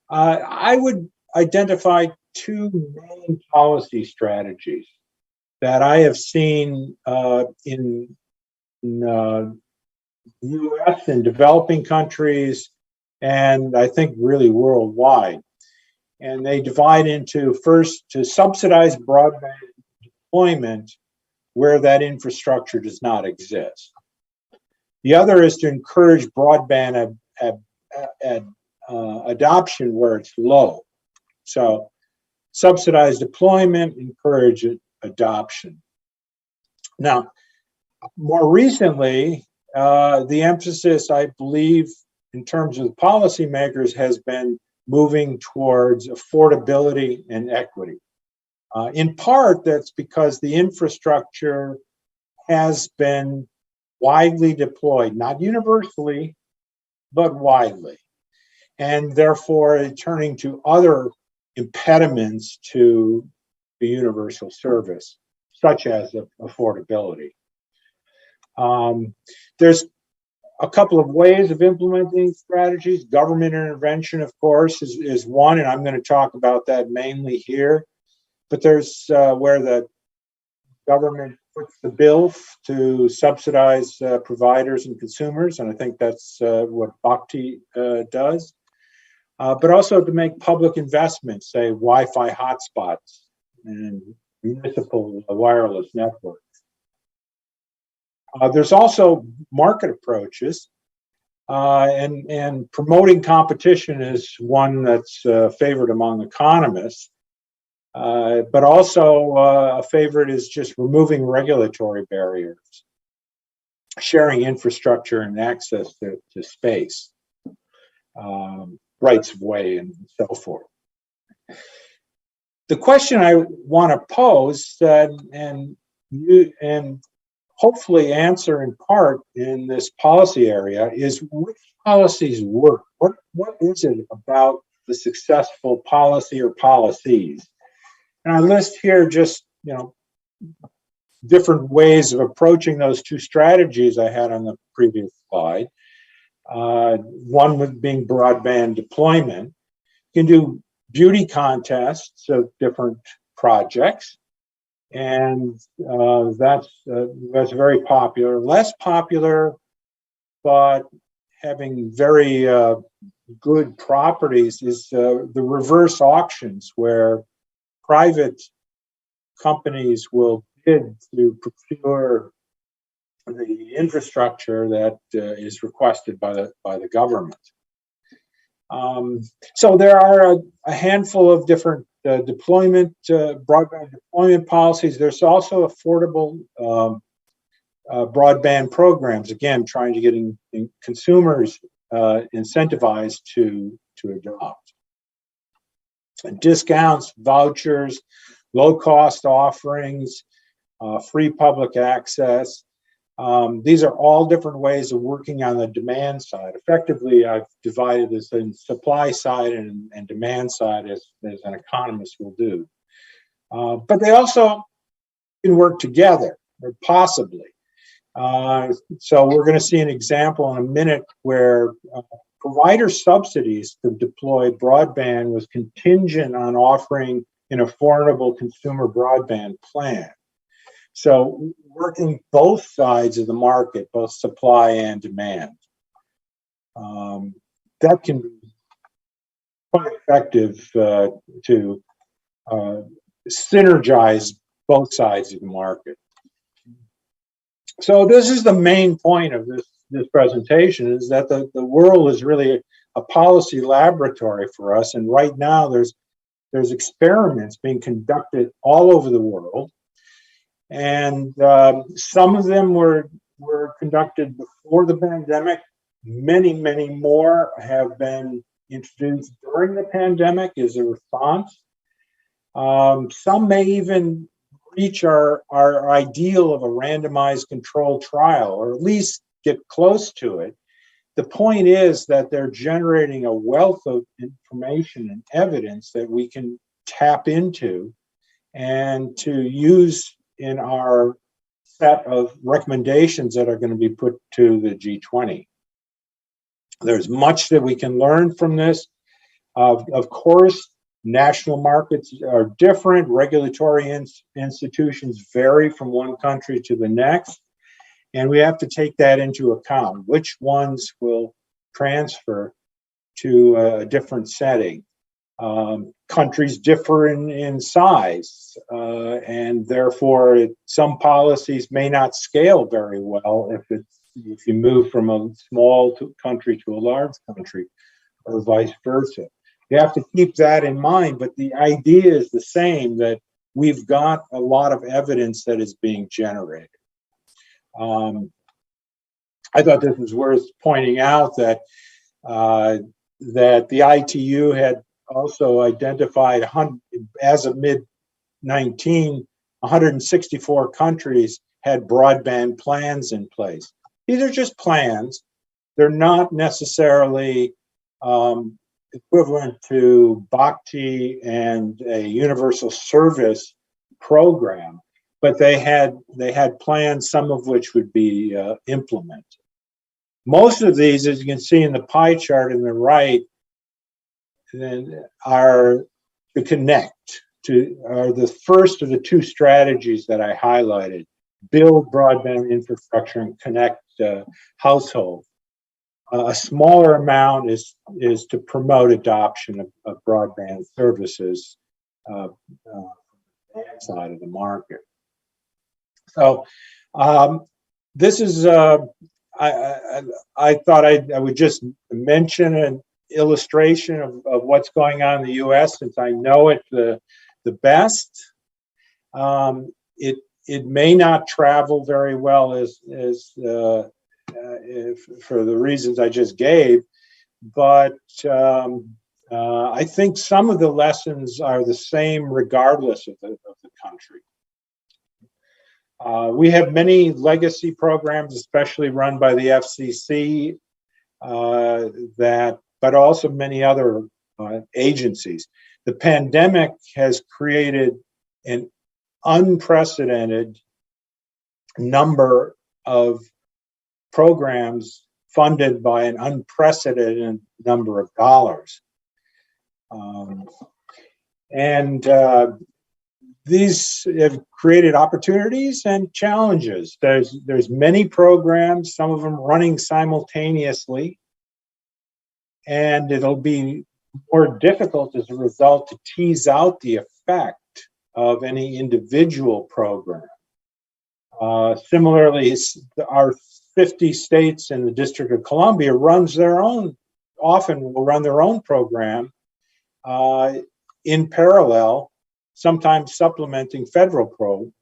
I would identify two main policy strategies that I have seen in U.S. and developing countries, and I think really worldwide. And they divide into, first, to subsidize broadband deployment where that infrastructure does not exist. The other is to encourage broadband adoption where it's low. So subsidize deployment, encourage adoption. Now, more recently, the emphasis, I believe, in terms of the policymakers has been moving towards affordability and equity. In part, that's because the infrastructure has been widely deployed, not universally, but widely, and therefore turning to other impediments to the universal service, such as affordability. There's a couple of ways of implementing strategies. Government intervention, of course, is one, and I'm going to talk about that mainly here. But there's where the government puts the bill to subsidize providers and consumers, and I think that's what Bhakti does. But also to make public investments, say Wi-Fi hotspots and municipal wireless networks. There's also market approaches, and promoting competition is one that's favored among economists. But also a favorite is just removing regulatory barriers, sharing infrastructure and access to space, rights of way, and so forth. The question I want to pose and hopefully answer in part in this policy area is, which policies work? What is it about the successful policy or policies? And I list here just, different ways of approaching those two strategies I had on the previous slide. One with being broadband deployment. You can do beauty contests of different projects, and that's very popular. Less popular, but having very good properties is the reverse auctions, where private companies will bid to procure the infrastructure that is requested by the government. So there are a handful of different broadband deployment policies. There's also affordable broadband programs, again, trying to get consumers incentivized to adopt. Discounts, vouchers, low-cost offerings, free public access. These are all different ways of working on the demand side. Effectively, I've divided this in supply side and demand side, as an economist will do. But they also can work together, or possibly. So we're going to see an example in a minute where provider subsidies to deploy broadband was contingent on offering an affordable consumer broadband plan. So working both sides of the market, both supply and demand, that can be quite effective to synergize both sides of the market. So this is the main point of this presentation, is that the world is really a policy laboratory for us, and right now there's experiments being conducted all over the world, and some of them were conducted before the pandemic. Many more have been introduced during the pandemic as a response. Some may even reach our ideal of a randomized controlled trial, or at least get close to it. The point is that they're generating a wealth of information and evidence that we can tap into and to use in our set of recommendations that are going to be put to the G20. There's much that we can learn from this. Of course, national markets are different. Regulatory institutions vary from one country to the next. And we have to take that into account. Which ones will transfer to a different setting? Countries differ in size, and therefore some policies may not scale very well if you move from a small country to a large country, or vice versa. You have to keep that in mind, but the idea is the same, that we've got a lot of evidence that is being generated. I thought this was worth pointing out that that the ITU had also identified, as of mid-19, 164 countries had broadband plans in place. These are just plans. They're not necessarily equivalent to Bhakti and a universal service program, but they had plans, some of which would be implemented. Most of these, as you can see in the pie chart in the right, are to connect, are the first of the two strategies that I highlighted: build broadband infrastructure and connect households. A smaller amount is to promote adoption of broadband services on that side of the market. So this is, I thought I would just mention an illustration of what's going on in the U.S. since I know it the best. It may not travel very well as for the reasons I just gave, but I think some of the lessons are the same regardless of the country. We have many legacy programs, especially run by the FCC, but also many other agencies. The pandemic has created an unprecedented number of programs funded by an unprecedented number of dollars. These have created opportunities and challenges. There's many programs, some of them running simultaneously, and it'll be more difficult as a result to tease out the effect of any individual program. Similarly, our 50 states and the District of Columbia often will run their own program in parallel, sometimes supplementing federal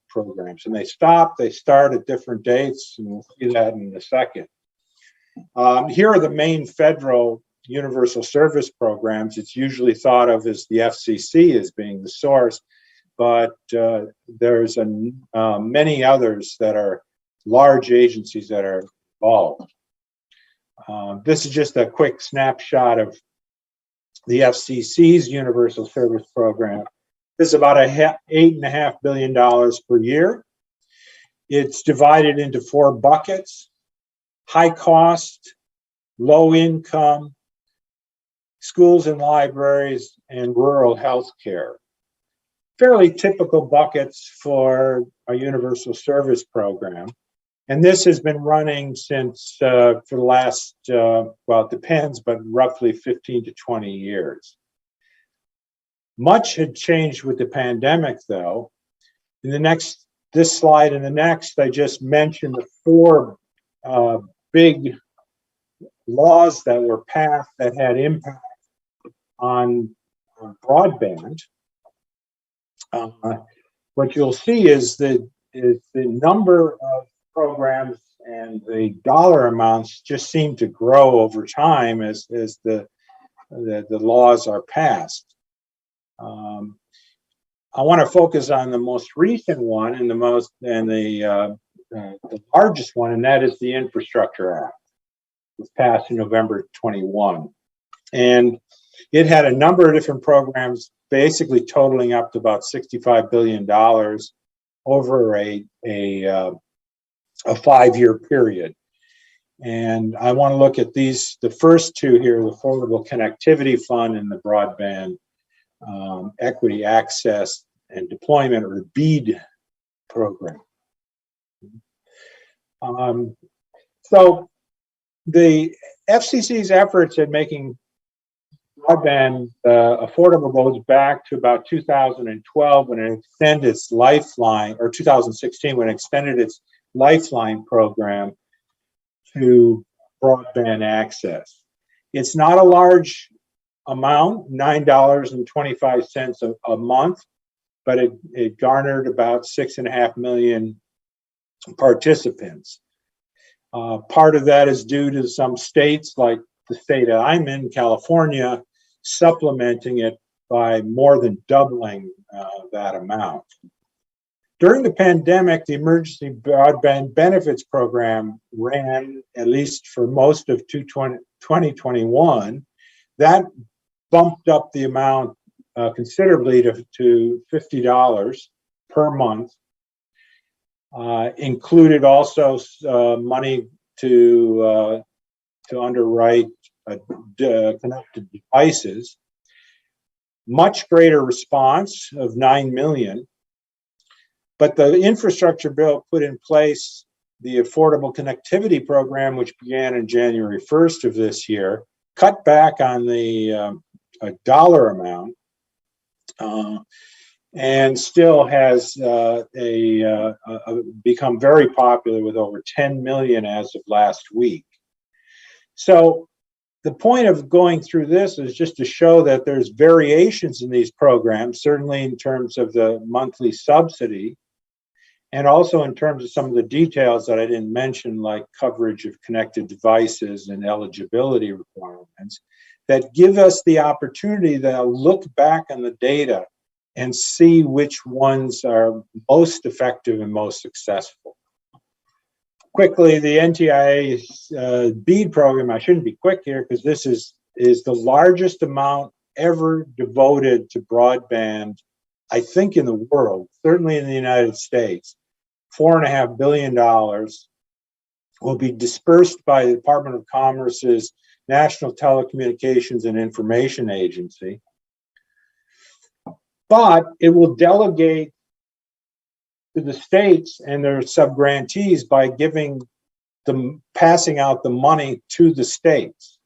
programs. And they start at different dates, and we'll see that in a second. Here are the main federal universal service programs. It's usually thought of as the FCC as being the source, but there's many others that are large agencies that are involved. This is just a quick snapshot of the FCC's universal service program. This is about $8.5 billion per year. It's divided into 4 buckets: high cost, low income, schools and libraries, and rural health care. Fairly typical buckets for a universal service program. And this has been running since for the last, well, it depends, but roughly 15 to 20 years. Much had changed with the pandemic, though. This slide and the next, I just mentioned the 4 big laws that were passed that had impact on broadband. What you'll see is the number of programs and the dollar amounts just seem to grow over time as the laws are passed. I want to focus on the most recent one and the largest one, and that is the Infrastructure Act. It was passed in November 21, and it had a number of different programs, basically totaling up to about $65 billion over a a 5-year period. And I want to look at these, the first two here, the Affordable Connectivity Fund and the Broadband Equity Access and Deployment, or BEAD program. So the FCC's efforts at making broadband affordable goes back to about 2012 when it extended its Lifeline, or 2016 when it extended its Lifeline program to broadband access. It's not a large amount, $9.25 a month, but it garnered about 6.5 million participants. Part of that is due to some states, like the state that I'm in, California, supplementing it by more than doubling that amount. During the pandemic, the Emergency Broadband Benefits Program ran, at least for most of 2021. That bumped up the amount considerably to $50 per month. Included also money to underwrite connected devices. Much greater response of 9 million. But the infrastructure bill put in place the Affordable Connectivity Program, which began in January 1st of this year, cut back on the dollar amount, and still has become very popular with over 10 million as of last week. So the point of going through this is just to show that there's variations in these programs, certainly in terms of the monthly subsidy, and also in terms of some of the details that I didn't mention, like coverage of connected devices and eligibility requirements, that give us the opportunity to look back on the data and see which ones are most effective and most successful. Quickly, the NTIA's BEAD program, I shouldn't be quick here because this is the largest amount ever devoted to broadband, I think, in the world, certainly in the United States. $4.5 billion will be dispersed by the Department of Commerce's National Telecommunications and Information Agency. But it will delegate to the states and their subgrantees by passing out the money to the states,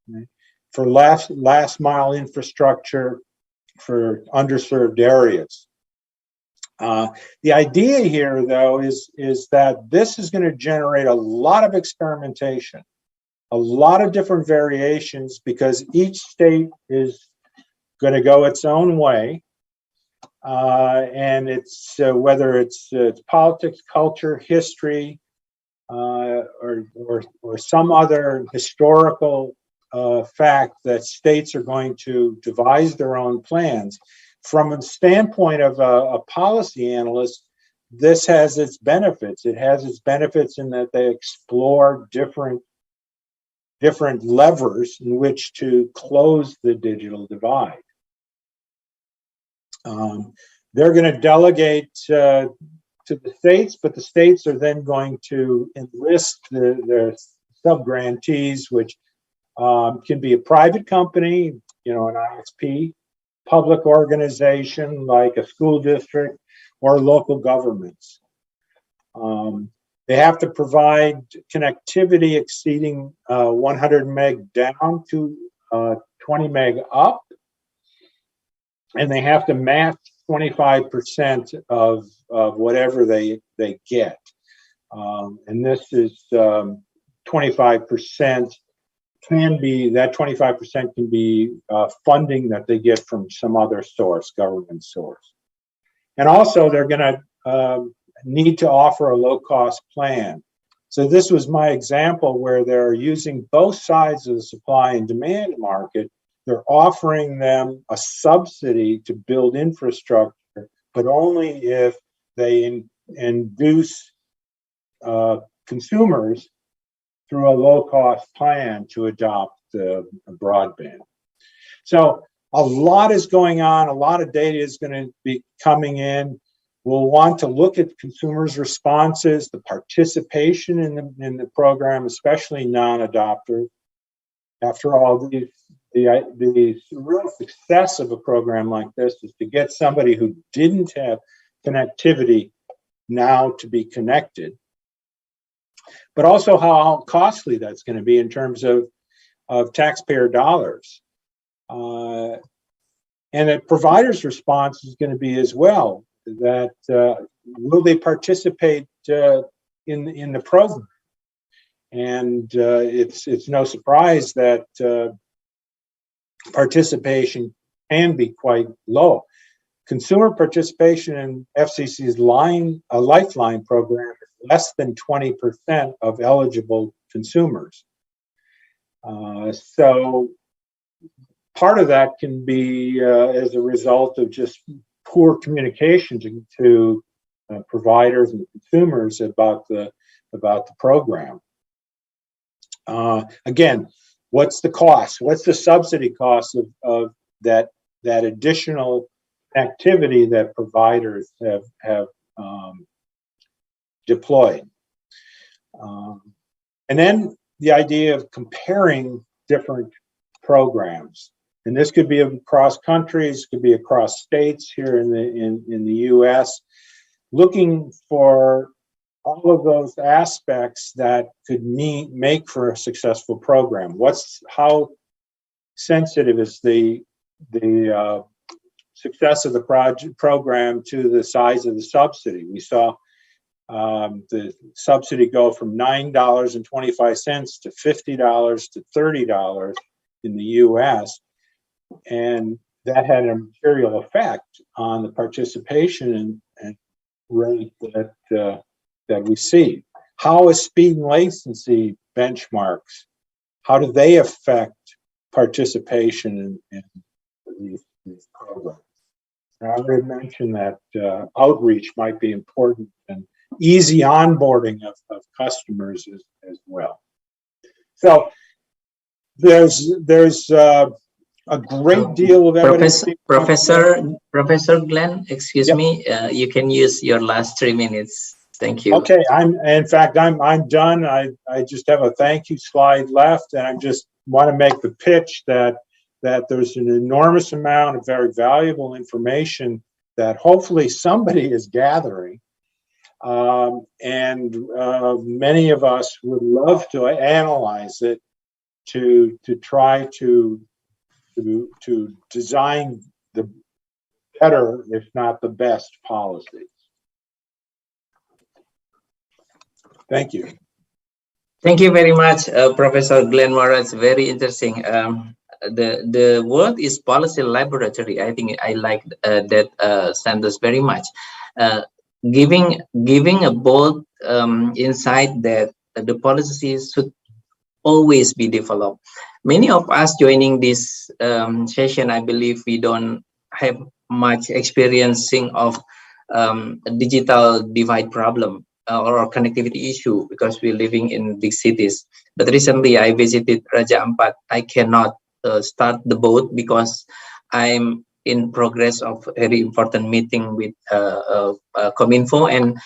okay, for last mile infrastructure for underserved areas. The idea here, though, is that this is going to generate a lot of experimentation, a lot of different variations, because each state is going to go its own way. And it's whether it's politics, culture, history, or some other historical fact that states are going to devise their own plans. From a standpoint of a policy analyst, this has its benefits. It has its benefits in that they explore different levers in which to close the digital divide. They're going to delegate to the states, but the states are then going to enlist their subgrantees, which can be a private company, an ISP, public organization like a school district, or local governments. They have to provide connectivity exceeding 100 meg down to 20 meg up, and they have to match 25% of whatever they get. And this is 25%. That 25% can be funding that they get from some other source, government source. And also they're going to need to offer a low-cost plan. So this was my example where they're using both sides of the supply and demand market. They're offering them a subsidy to build infrastructure, but only if they induce consumers through a low-cost plan to adopt broadband. So a lot is going on. A lot of data is going to be coming in. We'll want to look at consumers' responses, the participation in the program, especially non-adopters. After all, the real success of a program like this is to get somebody who didn't have connectivity now to be connected, but also how costly that's going to be in terms of taxpayer dollars. And that providers' response is going to be as well, that will they participate in the program? And it's no surprise that participation can be quite low. Consumer participation in FCC's Lifeline program is less than 20% of eligible consumers. So part of that can be as a result of just poor communication to providers and consumers about the program. Again, what's the cost? What's the subsidy cost of that additional activity that providers have deployed? And then the idea of comparing different programs, and this could be across countries, could be across states here in the U.S., looking for all of those aspects that could make for a successful program. How sensitive is the success of the program to the size of the subsidy? We saw the subsidy go from $9.25 to $50 to $30 in the U.S., and that had a material effect on the participation and rate that we see. How is speed and latency benchmarks? How do they affect participation in these programs? I already mentioned that outreach might be important, and easy onboarding of customers as well. So there's a great deal of evidence. Professor Glenn, excuse me, you can use your last 3 minutes. Thank you. Okay, I'm done. I just have a thank you slide left, and I just want to make the pitch that there's an enormous amount of very valuable information that hopefully somebody is gathering. And many of us would love to analyze it to try to design the better, if not the best, policies. Thank you. Thank you very much, Professor Glenn Morris. It's very interesting. The word is policy laboratory. I think I like that sentence very much. Giving a bold insight that the policies should always be developed. Many of us joining this session, I believe we don't have much experiencing of digital divide problem or connectivity issue because we're living in big cities. But recently I visited Raja Ampat. I cannot start the boat because I'm in progress of very important meeting with Kominfo, and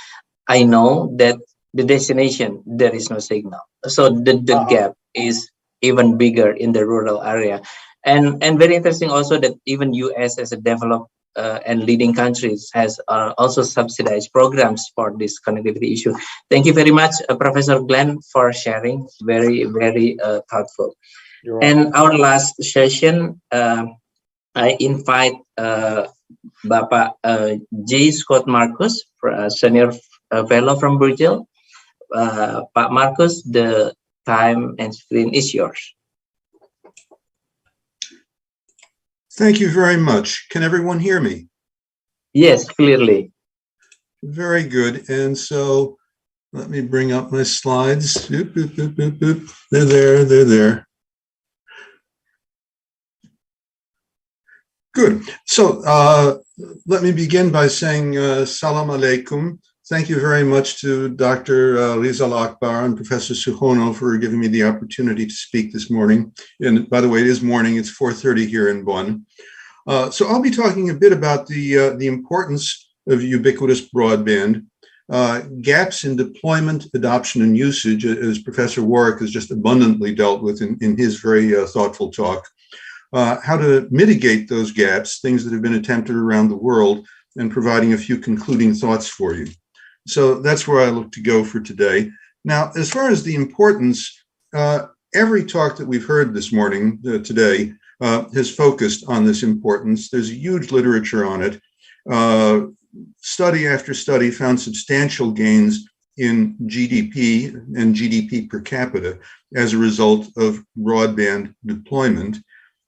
I know that the destination, there is no signal. So the gap is even bigger in the rural area. And very interesting also that even US as a developed and leading countries has also subsidized programs for this connectivity issue. Thank you very much, Professor Glenn, for sharing. Very, very thoughtful. And our last session, I invite Bapak J. Scott Marcus, Senior Fellow from Brazil. Pak Marcus, the time and screen is yours. Thank you very much. Can everyone hear me? Yes, clearly. Very good. And so let me bring up my slides. Boop, boop, boop, boop, boop. They're there, they're there. Good. So let me begin by saying Salam Alaikum. Thank you very much to Dr. Rizal Akbar and Professor Suhono for giving me the opportunity to speak this morning. And by the way, it is morning. It's 4:30 here in Bonn. So I'll be talking a bit about the importance of ubiquitous broadband, gaps in deployment, adoption, and usage, as Professor Warwick has just abundantly dealt with in his very thoughtful talk, how to mitigate those gaps, things that have been attempted around the world, and providing a few concluding thoughts for you. So that's where I look to go for today. Now, as far as the importance, every talk that we've heard this morning, today, has focused on this importance. There's a huge literature on it. Study after study found substantial gains in GDP and GDP per capita as a result of broadband deployment.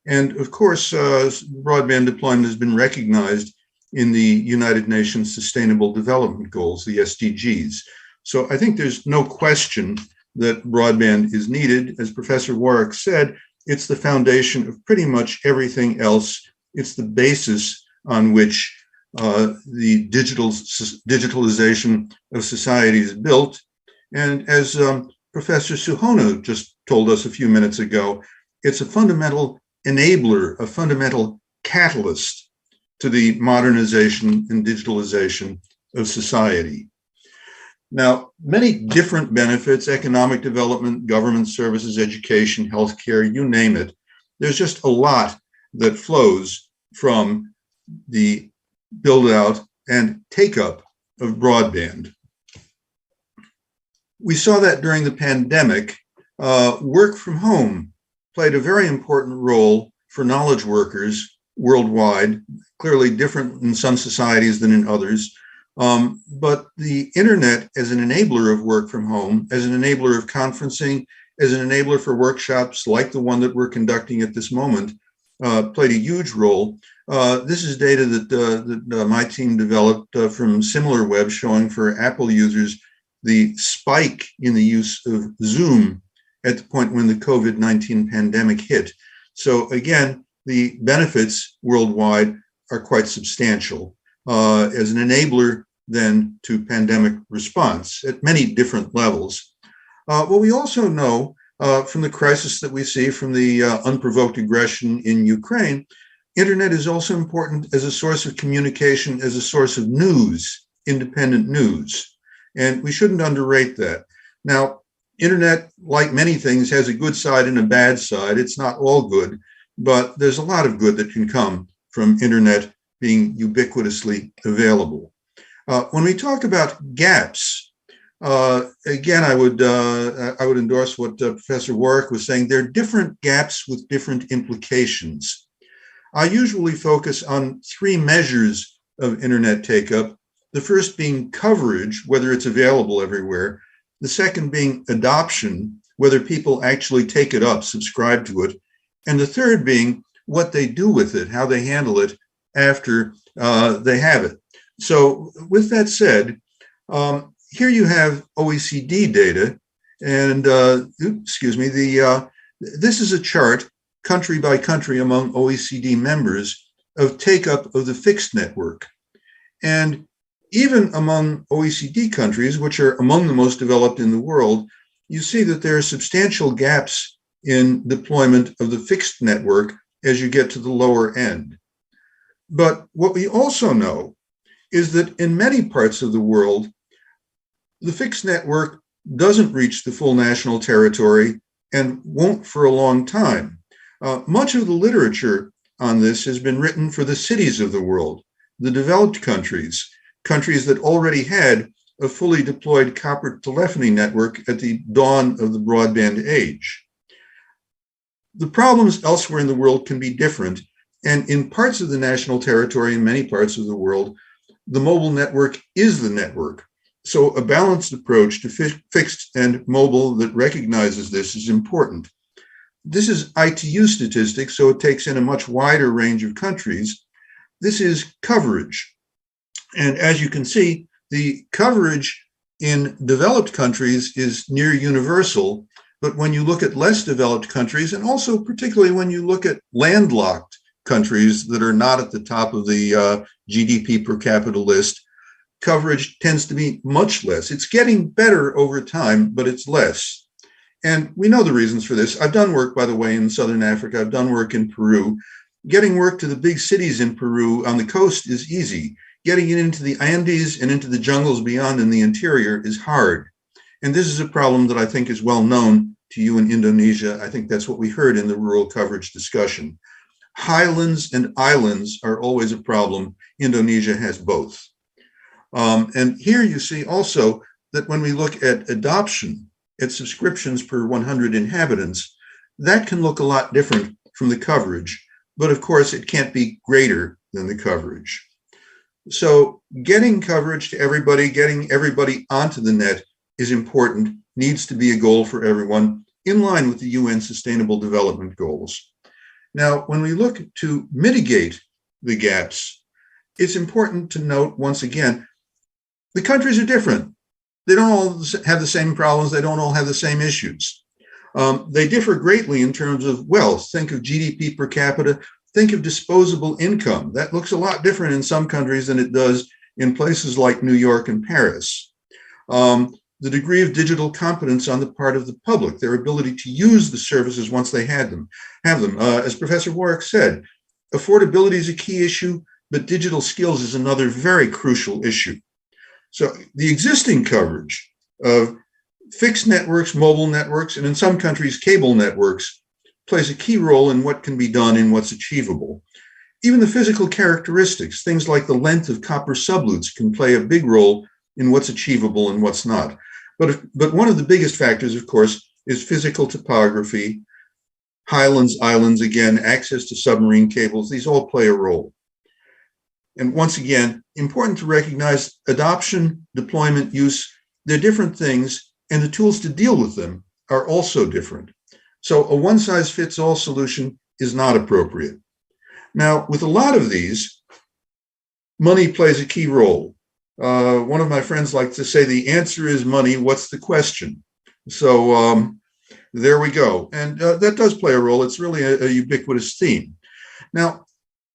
And of course, broadband deployment has been recognized in the United Nations Sustainable Development Goals, the SDGs. So I think there's no question that broadband is needed. As Professor Warwick said, it's the foundation of pretty much everything else. It's the basis on which the digitalization of society is built. And as Professor Suhono just told us a few minutes ago, it's a fundamental enabler, a fundamental catalyst to the modernization and digitalization of society. Now, many different benefits, economic development, government services, education, healthcare, you name it. There's just a lot that flows from the build out and take up of broadband. We saw that during the pandemic. Work from home played a very important role for knowledge workers worldwide, clearly different in some societies than in others. But the internet as an enabler of work from home, as an enabler of conferencing, as an enabler for workshops like the one that we're conducting at this moment, played a huge role. This is data that my team developed from SimilarWeb, showing for Apple users the spike in the use of Zoom at the point when the COVID-19 pandemic hit. So again, the benefits worldwide are quite substantial as an enabler then to pandemic response at many different levels. What we also know from the crisis that we see from the unprovoked aggression in Ukraine, internet is also important as a source of communication, as a source of news, independent news. And we shouldn't underrate that. Now, internet, like many things, has a good side and a bad side. It's not all good, but there's a lot of good that can come from internet being ubiquitously available. When we talk about gaps, again, I would endorse what Professor Warwick was saying. There are different gaps with different implications. I usually focus on three measures of internet take-up. The first being coverage, whether it's available everywhere. The second being adoption, whether people actually take it up, subscribe to it. And the third being what they do with it, how they handle it after they have it. So with that said, here you have OECD data, and this is a chart, country by country among OECD members, of take-up of the fixed network. And even among OECD countries, which are among the most developed in the world, you see that there are substantial gaps in deployment of the fixed network as you get to the lower end. But what we also know is that in many parts of the world, the fixed network doesn't reach the full national territory and won't for a long time. Much of the literature on this has been written for the cities of the world, the developed countries, countries that already had a fully deployed copper telephony network at the dawn of the broadband age. The problems elsewhere in the world can be different, and in parts of the national territory, in many parts of the world, the mobile network is the network. So a balanced approach to fixed and mobile that recognizes this is important. This is ITU statistics, so it takes in a much wider range of countries. This is coverage. And as you can see, the coverage in developed countries is near universal. But when you look at less developed countries, and also particularly when you look at landlocked countries that are not at the top of the GDP per capita list, coverage tends to be much less. It's getting better over time, but it's less. And we know the reasons for this. I've done work, by the way, in Southern Africa. I've done work in Peru. Getting work to the big cities in Peru on the coast is easy. getting it into the Andes and into the jungles beyond in the interior is hard. And this is a problem that I think is well known to you in Indonesia. I think that's what we heard in the rural coverage discussion. Highlands and islands are always a problem. Indonesia has both. And here you see also that when we look at adoption, at subscriptions per 100 inhabitants, that can look a lot different from the coverage. But of course, it can't be greater than the coverage. So getting coverage to everybody, getting everybody onto the net is important, needs to be a goal for everyone, in line with the UN Sustainable Development Goals. Now, when we look to mitigate the gaps, it's important to note once again, the countries are different. They don't all have the same problems. They don't all have the same issues. They differ greatly in terms of wealth. Think of GDP per capita. Think of disposable income. That looks a lot different in some countries than it does in places like New York and Paris. The degree of digital competence on the part of the public, their ability to use the services once they have them. As Professor Warwick said, affordability is a key issue, but digital skills is another very crucial issue. So the existing coverage of fixed networks, mobile networks, and in some countries, cable networks, plays a key role in what can be done and what's achievable. Even the physical characteristics, things like the length of copper subloops, can play a big role in what's achievable and what's not. But one of the biggest factors, of course, is physical topography, highlands, islands, again, access to submarine cables. These all play a role. And once again, important to recognize adoption, deployment, use, they're different things, and the tools to deal with them are also different. So a one-size-fits-all solution is not appropriate. Now, with a lot of these, money plays a key role. One of my friends likes to say, the answer is money, what's the question? So there we go. And that does play a role. It's really a ubiquitous theme. Now,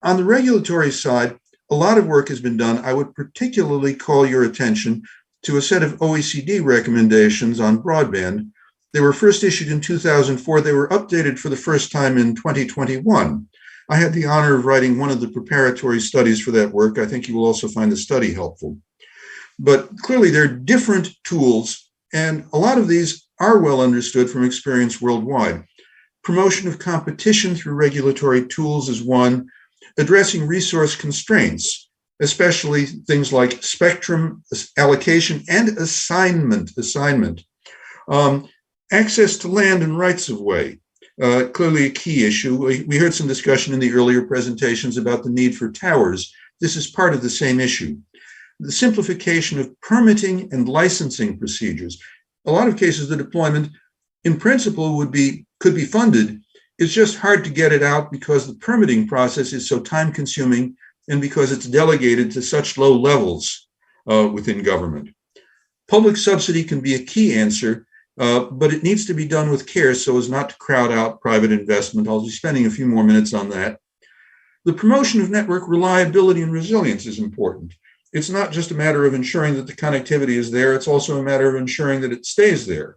on the regulatory side, a lot of work has been done. I would particularly call your attention to a set of OECD recommendations on broadband. They were first issued in 2004. They were updated for the first time in 2021. I had the honor of writing one of the preparatory studies for that work. I think you will also find the study helpful. But clearly, there are different tools, and a lot of these are well understood from experience worldwide. Promotion of competition through regulatory tools is one. Addressing resource constraints, especially things like spectrum allocation and assignment. Access to land and rights of way, clearly a key issue. We heard some discussion in the earlier presentations about the need for towers. This is part of the same issue. The simplification of permitting and licensing procedures. A lot of cases, the deployment in principle could be funded. It's just hard to get it out because the permitting process is so time consuming and because it's delegated to such low levels within government. Public subsidy can be a key answer, but it needs to be done with care so as not to crowd out private investment. I'll be spending a few more minutes on that. The promotion of network reliability and resilience is important. It's not just a matter of ensuring that the connectivity is there, it's also a matter of ensuring that it stays there.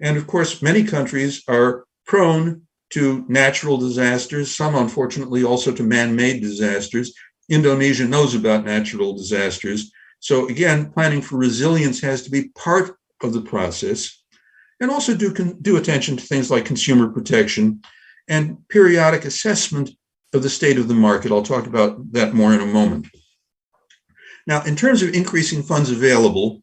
And of course, many countries are prone to natural disasters, some unfortunately also to man-made disasters. Indonesia knows about natural disasters. So again, planning for resilience has to be part of the process, and also do attention to things like consumer protection and periodic assessment of the state of the market. I'll talk about that more in a moment. Now, in terms of increasing funds available,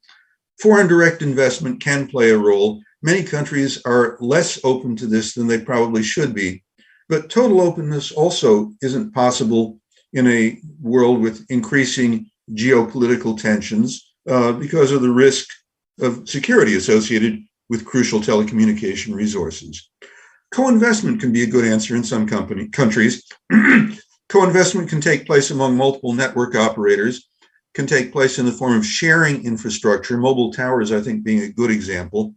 foreign direct investment can play a role. Many countries are less open to this than they probably should be, but total openness also isn't possible in a world with increasing geopolitical tensions because of the risk of security associated with crucial telecommunication resources. Co-investment can be a good answer in some countries. Co-investment can take place among multiple network operators, can take place in the form of sharing infrastructure, mobile towers, I think, being a good example.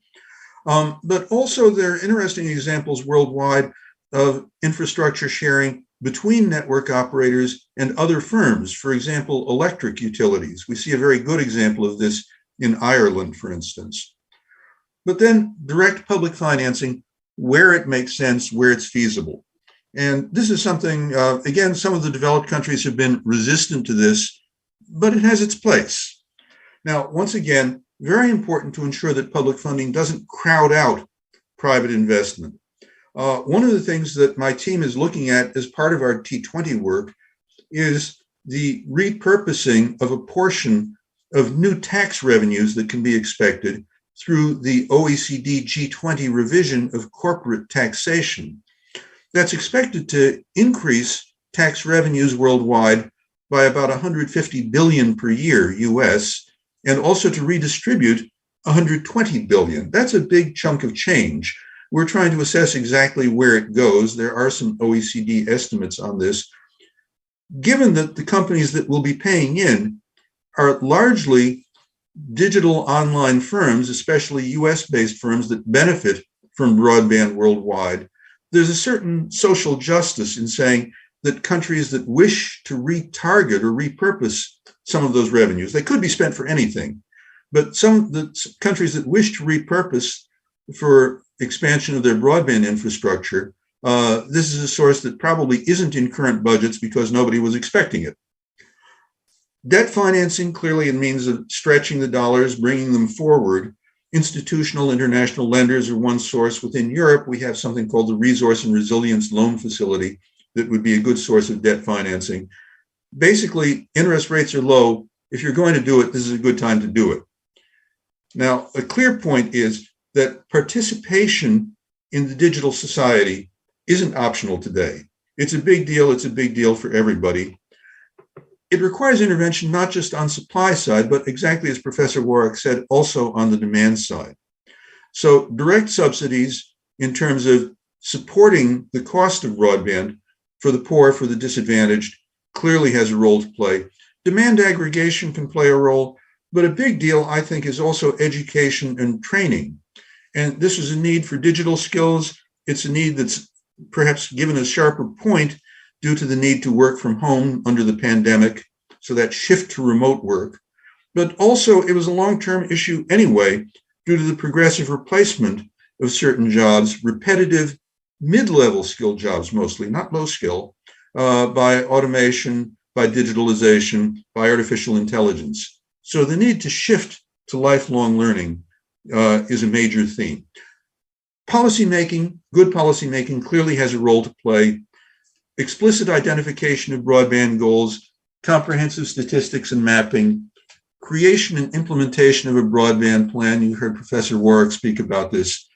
But also there are interesting examples worldwide of infrastructure sharing between network operators and other firms. For example, electric utilities. We see a very good example of this in Ireland, for instance. But then direct public financing, where it makes sense, where it's feasible. And this is something, again, some of the developed countries have been resistant to this. but it has its place. Now, once again, very important to ensure that public funding doesn't crowd out private investment. One of the things that my team is looking at as part of our T20 work is the repurposing of a portion of new tax revenues that can be expected through the OECD G20 revision of corporate taxation. That's expected to increase tax revenues worldwide by about 150 billion per year US, and also to redistribute 120 billion. That's a big chunk of change. We're trying to assess exactly where it goes. There are some OECD estimates on this. Given that the companies that will be paying in are largely digital online firms, especially US-based firms that benefit from broadband worldwide, there's a certain social justice in saying that countries that wish to retarget or repurpose some of those revenues, they could be spent for anything, but some of the countries that wish to repurpose for expansion of their broadband infrastructure, this is a source that probably isn't in current budgets because nobody was expecting it. Debt financing, clearly a means of stretching the dollars, bringing them forward. Institutional international lenders are one source. Within Europe, we have something called the Resource and Resilience Loan Facility that would be a good source of debt financing. Basically, interest rates are low. If you're going to do it, this is a good time to do it. Now, a clear point is that participation in the digital society isn't optional today. It's a big deal. It's a big deal for everybody. It requires intervention not just on supply side, but exactly as Professor Warwick said, also on the demand side. So direct subsidies in terms of supporting the cost of broadband for the poor, for the disadvantaged, clearly has a role to play. Demand aggregation can play a role, but a big deal, I think, is also education and training. And this is a need for digital skills. It's a need that's perhaps given a sharper point due to the need to work from home under the pandemic, so that shift to remote work. But also it was a long-term issue anyway, due to the progressive replacement of certain jobs, repetitive mid-level skill jobs mostly, not low skill, by automation, by digitalization, by artificial intelligence. So the need to shift to lifelong learning is a major theme. Policymaking, good policymaking clearly has a role to play. Explicit identification of broadband goals, comprehensive statistics and mapping, creation and implementation of a broadband plan. You heard Professor Warwick speak about this.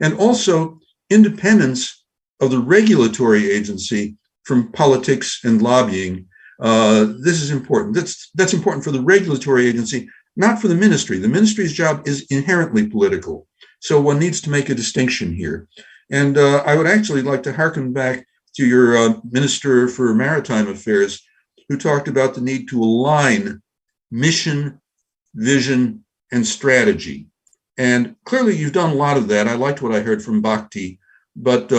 And also independence of the regulatory agency from politics and lobbying. This is important. That's important for the regulatory agency, not for the ministry. The ministry's job is inherently political. So one needs to make a distinction here. And I would actually like to hearken back to your Minister for Maritime Affairs, who talked about the need to align mission, vision, and strategy. And clearly you've done a lot of that. I liked what I heard from Bhakti, but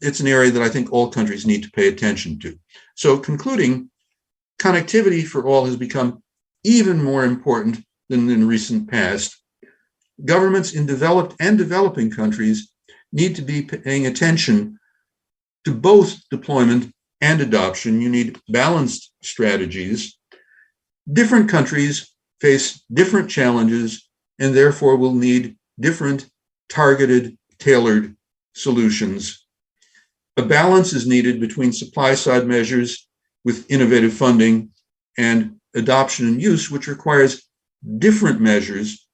it's an area that I think all countries need to pay attention to. So concluding, connectivity for all has become even more important than in recent past. Governments in developed and developing countries need to be paying attention to both deployment and adoption. You need balanced strategies. Different countries face different challenges and therefore will need different targeted, tailored solutions. A balance is needed between supply side measures with innovative funding and adoption and use, which requires different measures,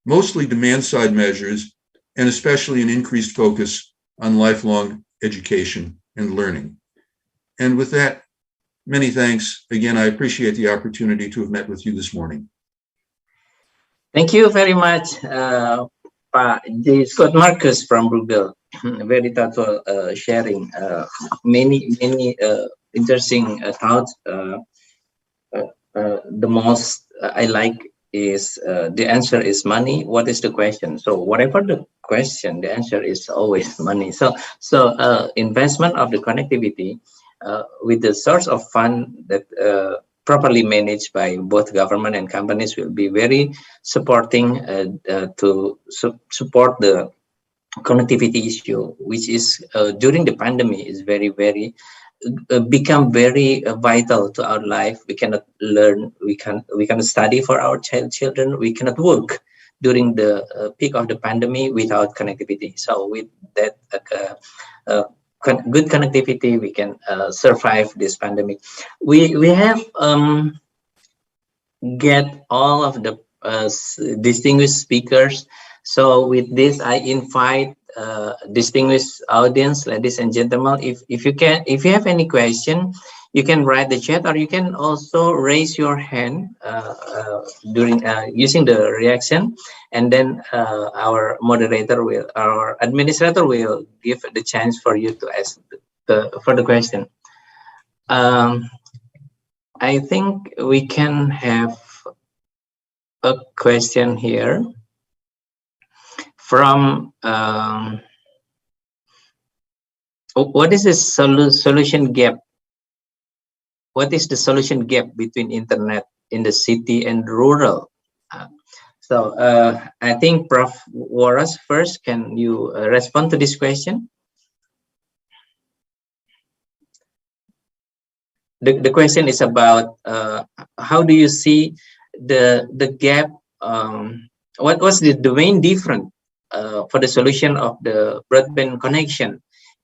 mostly demand side measures, and especially an increased focus on lifelong education and learning. And with that, many thanks. Again, I appreciate the opportunity to have met with you this morning. Thank you very much, Scott Marcus from Bruegel. Very thoughtful sharing. Many interesting thoughts. The most I like is the answer is money. What is the question? So whatever the question, the answer is always money. So investment of the connectivity with the source of fund that properly managed by both government and companies will be very supporting to support the connectivity issue, which is during the pandemic is very become very vital to our life. We cannot learn, we cannot study for our children, we cannot work during the peak of the pandemic without connectivity. So with that good connectivity, we can survive this pandemic. We have get all of the distinguished speakers. So with this, I invite distinguished audience, ladies and gentlemen, if you have any question, you can write the chat, or you can also raise your hand during using the reaction, and then our administrator will give the chance for you to ask for the question. I think we can have a question here from what is the solution gap? What is the solution gap between internet in the city and rural? So I think Prof. Waras first, can you respond to this question? The question is about how do you see the gap? What was the main difference for the solution of the broadband connection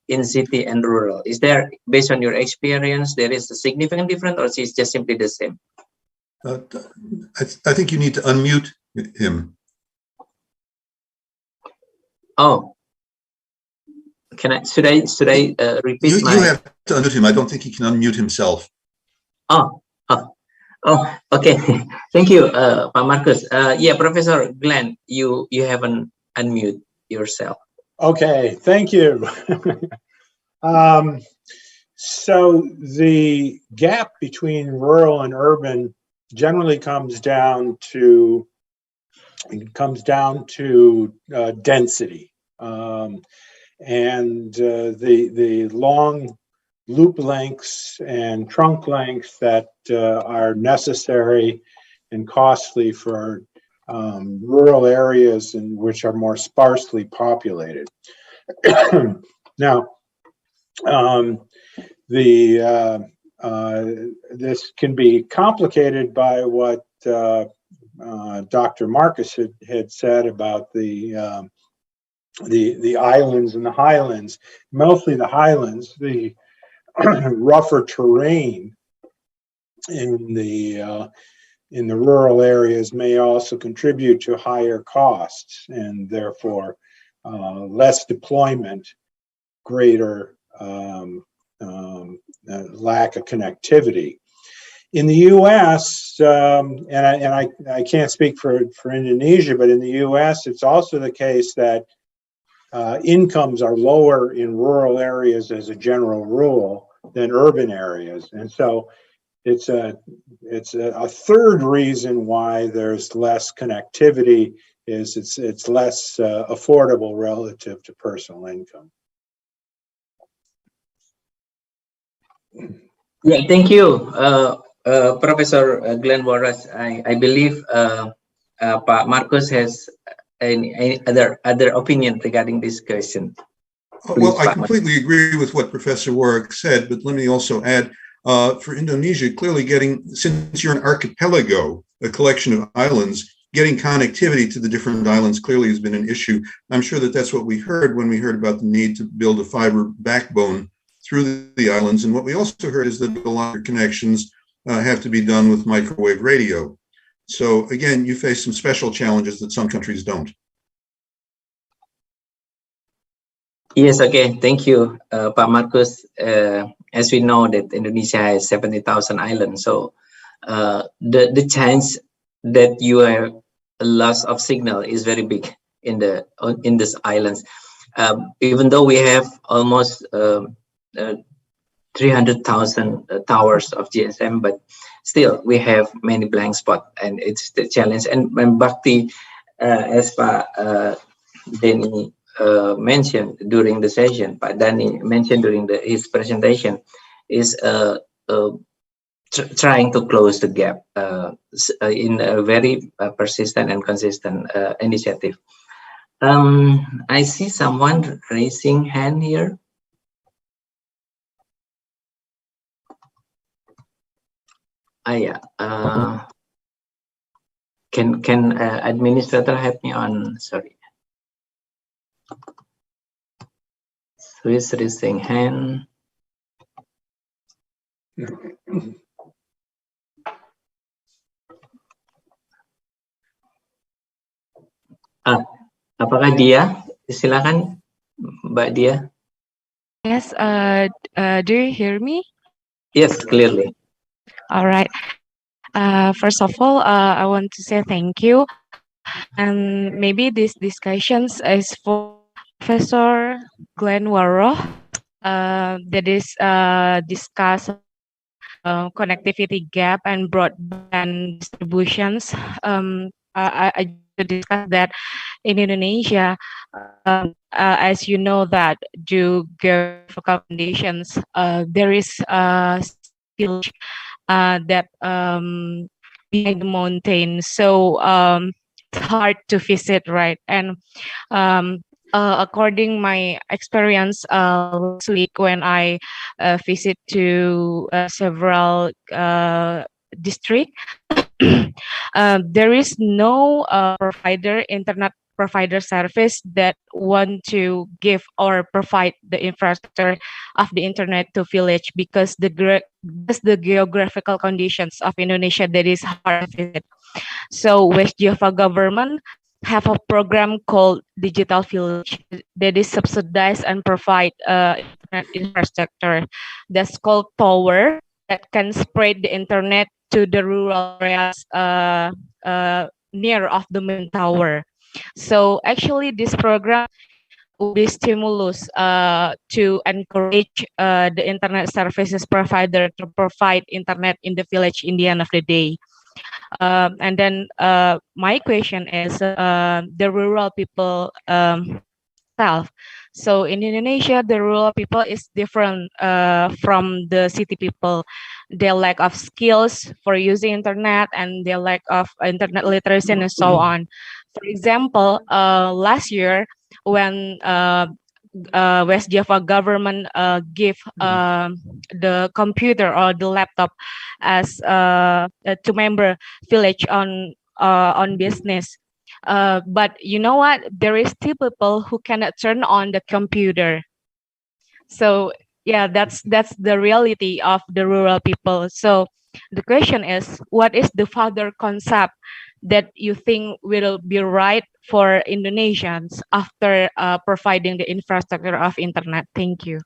in city and rural? Is there, based on your experience, there is a significant difference, or is it just simply the same? I think you need to unmute him. Oh, should I repeat? You have to unmute him. I don't think he can unmute himself. Oh, okay. Thank you, Pak Marcus. Yeah, Professor Glenn, you haven't unmute yourself. Okay, thank you. So the gap between rural and urban generally comes down to density, and the long loop lengths and trunk lengths that are necessary and costly for rural areas in which are more sparsely populated. Now, this can be complicated by what Dr. Marcus had said about the islands and the highlands. Mostly the highlands, the rougher terrain in the rural areas may also contribute to higher costs, and therefore less deployment, greater lack of connectivity. In the U.S., and I can't speak for Indonesia, but in the U.S., it's also the case that incomes are lower in rural areas as a general rule than urban areas, and so it's a third reason why there's less connectivity is it's less affordable relative to personal income. Yeah, thank you, Professor Glenn Waras. I believe Pak Marcus has any other opinion regarding this question. Well, I completely agree with what Professor Warwick said, but let me also add, for Indonesia, clearly since you're an archipelago, a collection of islands, getting connectivity to the different islands clearly has been an issue. I'm sure that that's what we heard when we heard about the need to build a fiber backbone through the islands. And what we also heard is that the longer connections have to be done with microwave radio. So again, you face some special challenges that some countries don't. Yes, okay, thank you, Pak Marcus. As we know that Indonesia has 70,000 islands, so the chance that you have a loss of signal is very big in these islands. Even though we have almost 300,000 towers of GSM, but still we have many blank spots, and it's the challenge. And when Bhakti, as Pak Denny mentioned during the session, Pak Danny mentioned during his presentation, is trying to close the gap in a very persistent and consistent initiative. I see someone raising hand here. Yeah. Can administrator help me on? Sorry. Who is raising hand? Apakah dia? Silakan, Mbak Dia. Yes, do you hear me? Yes, clearly. All right. First of all, I want to say thank you. And maybe this discussions is for Professor Glenn Warrow. That is discuss connectivity gap and broadband distributions. I discussed that in Indonesia, as you know that due geographical conditions, there is a village that behind the mountain, so it's hard to visit, right? And according my experience last week when I visit to several district, there is no internet provider service that want to give or provide the infrastructure of the internet to village because the geographical conditions of Indonesia that is hard to visit. So West Java government have a program called Digital Village that is subsidized and provide internet infrastructure that's called Power that can spread the internet to the rural areas near of the main tower. So actually this program will be stimulus to encourage the internet services provider to provide internet in the village in the end of the day. And then my question is the rural people self. So in Indonesia, the rural people is different from the city people. Their lack of skills for using internet and their lack of internet literacy and so on. For example, last year when West Java government give the computer or the laptop as to member village on business. But you know what? There is still people who cannot turn on the computer. So yeah, that's the reality of the rural people. So the question is, what is the further concept that you think will be right for Indonesians after providing the infrastructure of internet? Thank you.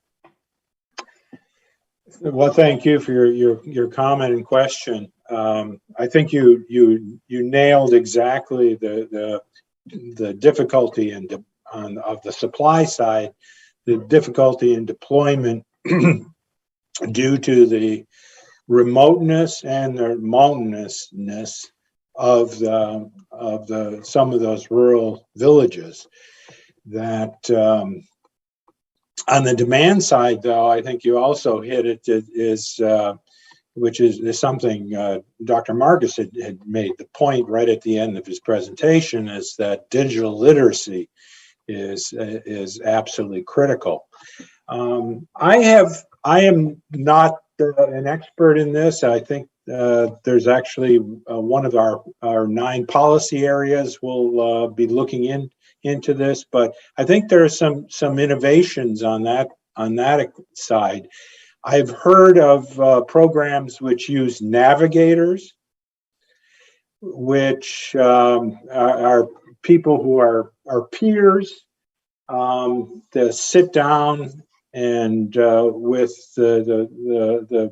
Well, thank you for your comment and question. I think you nailed exactly the difficulty of the supply side, the difficulty in deployment due to the remoteness and the mountainousness of some of those rural villages. That on the demand side, though, I think you also hit it, which is something Dr. Marcus had made the point right at the end of his presentation, is that digital literacy is absolutely critical. I am not an expert in this. I think there's actually one of our 9 policy areas will be looking into this, but I think there are some innovations on that side. I've heard of programs which use navigators, which are people who are peers to sit down and with the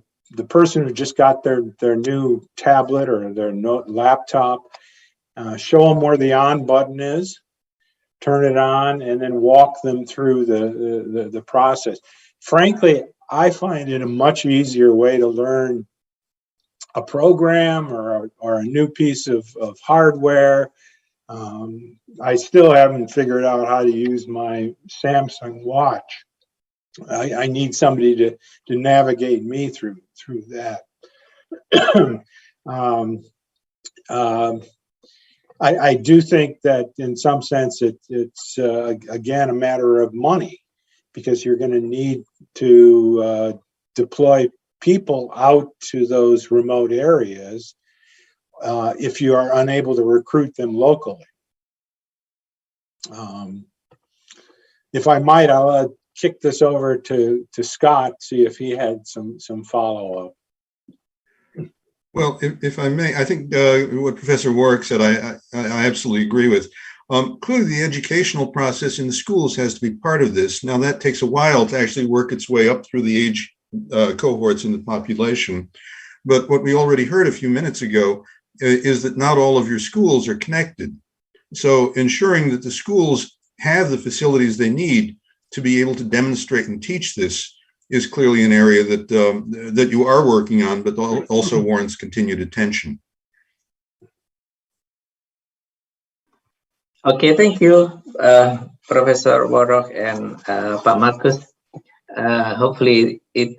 person who just got their new tablet or their laptop, show them where the on button is, turn it on, and then walk them through the process. Frankly, I find it a much easier way to learn a program or a new piece of hardware. I still haven't figured out how to use my Samsung watch. I need somebody to navigate me through that. I do think that in some sense it's again a matter of money, because you're going to need to deploy people out to those remote areas if you are unable to recruit them locally. If I might, I'll kick this over to Scott, see if he had some follow-up. Well, if I may, I think what Professor Warwick said, I absolutely agree with. Clearly, the educational process in the schools has to be part of this. Now, that takes a while to actually work its way up through the age cohorts in the population. But what we already heard a few minutes ago is that not all of your schools are connected. So ensuring that the schools have the facilities they need to be able to demonstrate and teach this is clearly an area that that you are working on, but also warrants continued attention. Okay, thank you, Professor Warrock and Pak Marcus. Hopefully it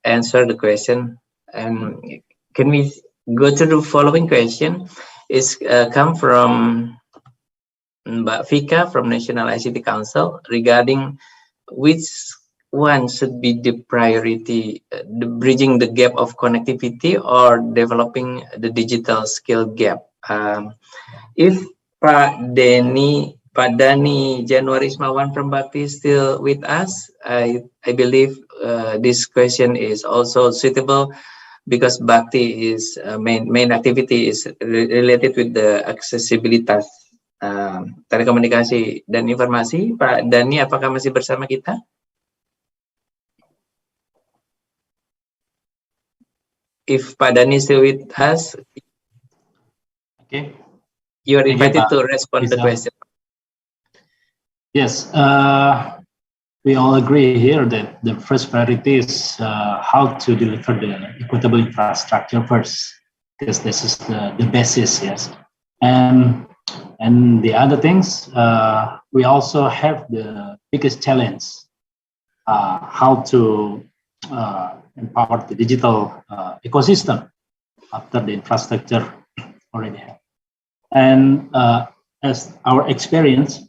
answered the question. And can we go to the following question? It's come from Mbak Vika from National ICT Council regarding which one should be the priority, bridging the gap of connectivity or developing the digital skill gap. If Pak Dani January Ismawan from Bakti is still with us, I believe this question is also suitable because Bakti is main activity is related with the accessibilitas telekomunikasi dan informasi. Pak Dani, apakah masih bersama kita? If Pak Dani is still with us, okay, you are invited to respond to the question. Yes, we all agree here that the first priority is how to deliver the equitable infrastructure first, because this is the basis, yes. And the other things, we also have the biggest challenge, how to empower the digital ecosystem after the infrastructure already have. And as our experience,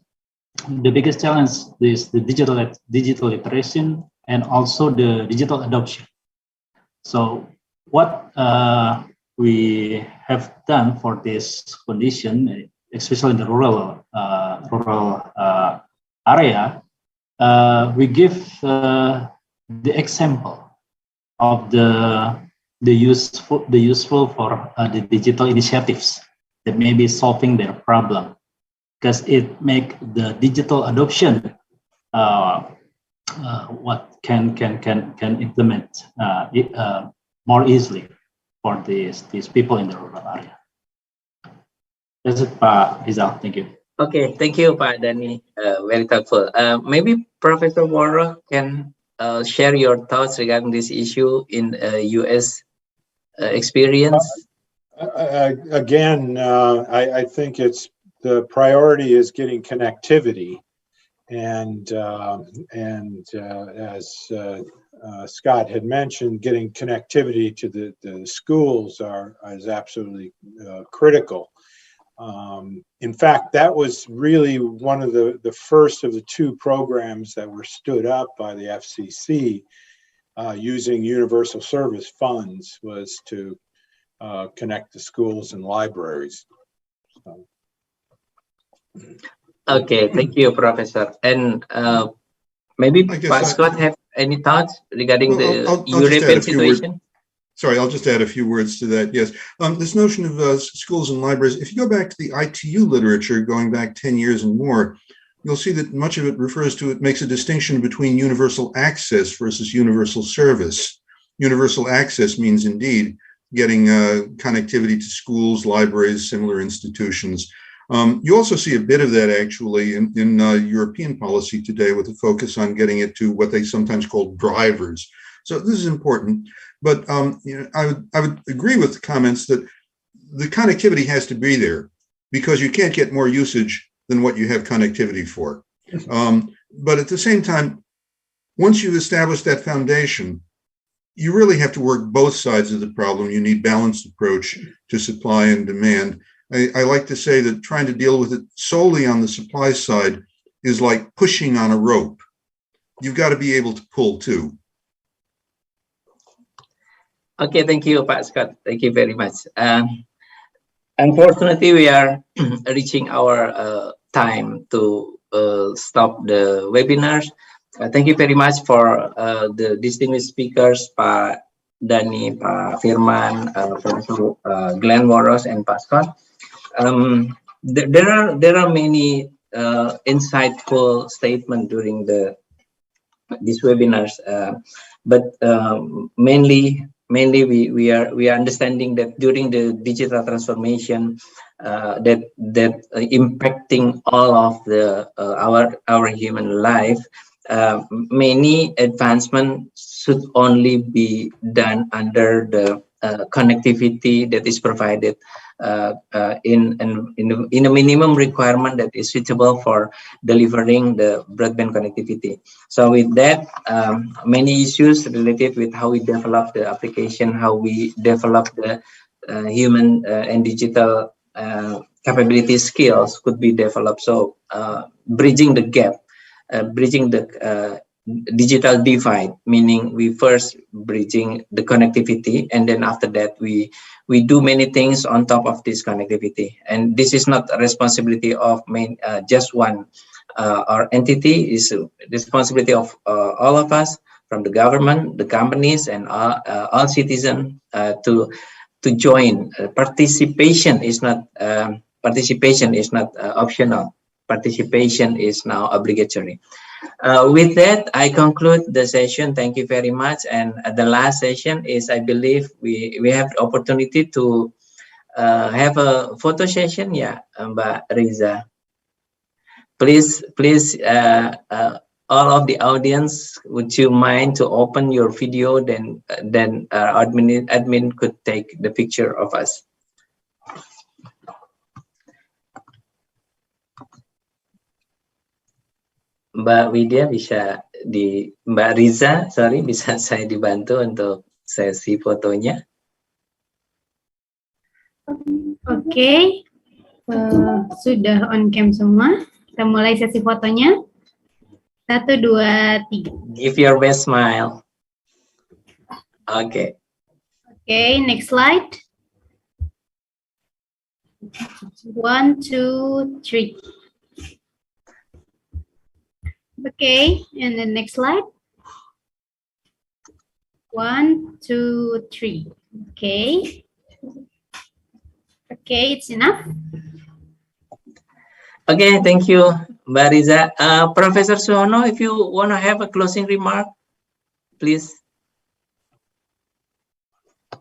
the biggest challenge is the digital iteration and also the digital adoption. So what we have done for this condition, especially in the rural area, we give the example of the useful for the digital initiatives that may be solving their problem, because it make the digital adoption what can implement more easily for these people in the rural area. That's it, Pak Rizal. Thank you. Okay, thank you, Pak Dani. Very helpful. Maybe Professor Warrock can share your thoughts regarding this issue in U.S. Experience. Again, I think it's the priority is getting connectivity, and as Scott had mentioned, getting connectivity to the schools is absolutely critical. In fact, that was really one of the first of the two programs that were stood up by the FCC using universal service funds, was to connect the schools and libraries. So. Okay, thank you, Professor. And maybe Pak Scott have any thoughts regarding the European situation? Sorry, I'll just add a few words to that. Yes, this notion of schools and libraries, if you go back to the ITU literature going back 10 years and more, you'll see that much of it makes a distinction between universal access versus universal service. Universal access means indeed getting connectivity to schools, libraries, similar institutions. You also see a bit of that actually in European policy today, with a focus on getting it to what they sometimes call drivers. So this is important, but I would agree with the comments that the connectivity has to be there, because you can't get more usage than what you have connectivity for. But at the same time, once you've established that foundation, you really have to work both sides of the problem. You need balanced approach to supply and demand. I like to say that trying to deal with it solely on the supply side is like pushing on a rope. You've got to be able to pull too. Okay, thank you, Pak Scott. Thank you very much. Unfortunately, we are reaching our time to stop the webinars. Thank you very much for the distinguished speakers, Pak Dani, Pak Firman, Professor Glenn Warros, and Pak Scott. There are many insightful statements during these webinars, but mainly we are understanding that during the digital transformation that impacting all of the our human life, many advancements should only be done under the connectivity that is provided in a minimum requirement that is suitable for delivering the broadband connectivity. So with that, many issues related with how we develop the application, how we develop the human and digital capability skills could be developed. So bridging the gap, bridging the digital divide, meaning we first bridging the connectivity, and then after that we do many things on top of this connectivity. And this is not a responsibility of just one our entity, is responsibility of all of us, from the government, the companies, and all citizens to join. Participation is not optional. Participation is now obligatory. With that, I conclude the session. Thank you very much. And the last session is, I believe, we have the opportunity to have a photo session. Yeah, Mbak Riza. Please, all of the audience, would you mind to open your video? Then admin could take the picture of us. Mbak Widya Mbak Riza, sorry, bisa saya dibantu untuk sesi fotonya? Oke, sudah on cam semua. Kita mulai sesi fotonya. 1, 2, 3. Give your best smile. Okay. Okay, next slide. 1, 2, 3. Okay, and the next slide. 1, 2, 3. Okay. Okay, it's enough. Okay, thank you, Mbak Riza. Professor Suhono, if you want to have a closing remark, please.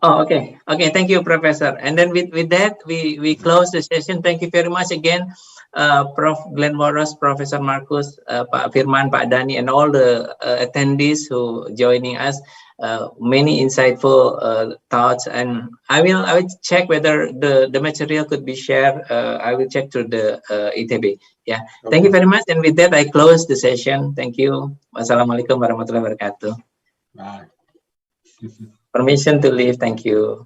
Oh, okay. Okay, thank you, Professor. And then with that, we close the session. Thank you very much again, Prof. Glenn Warros, Professor Markus, Pak Firman, Pak Dani, and all the attendees who joining us. Many insightful thoughts, and I will check whether the material could be shared. I will check through the ITB. Yeah. Okay. Thank you very much. And with that, I close the session. Thank you. Wassalamualaikum warahmatullahi wabarakatuh. Bye. Permission to leave. Thank you.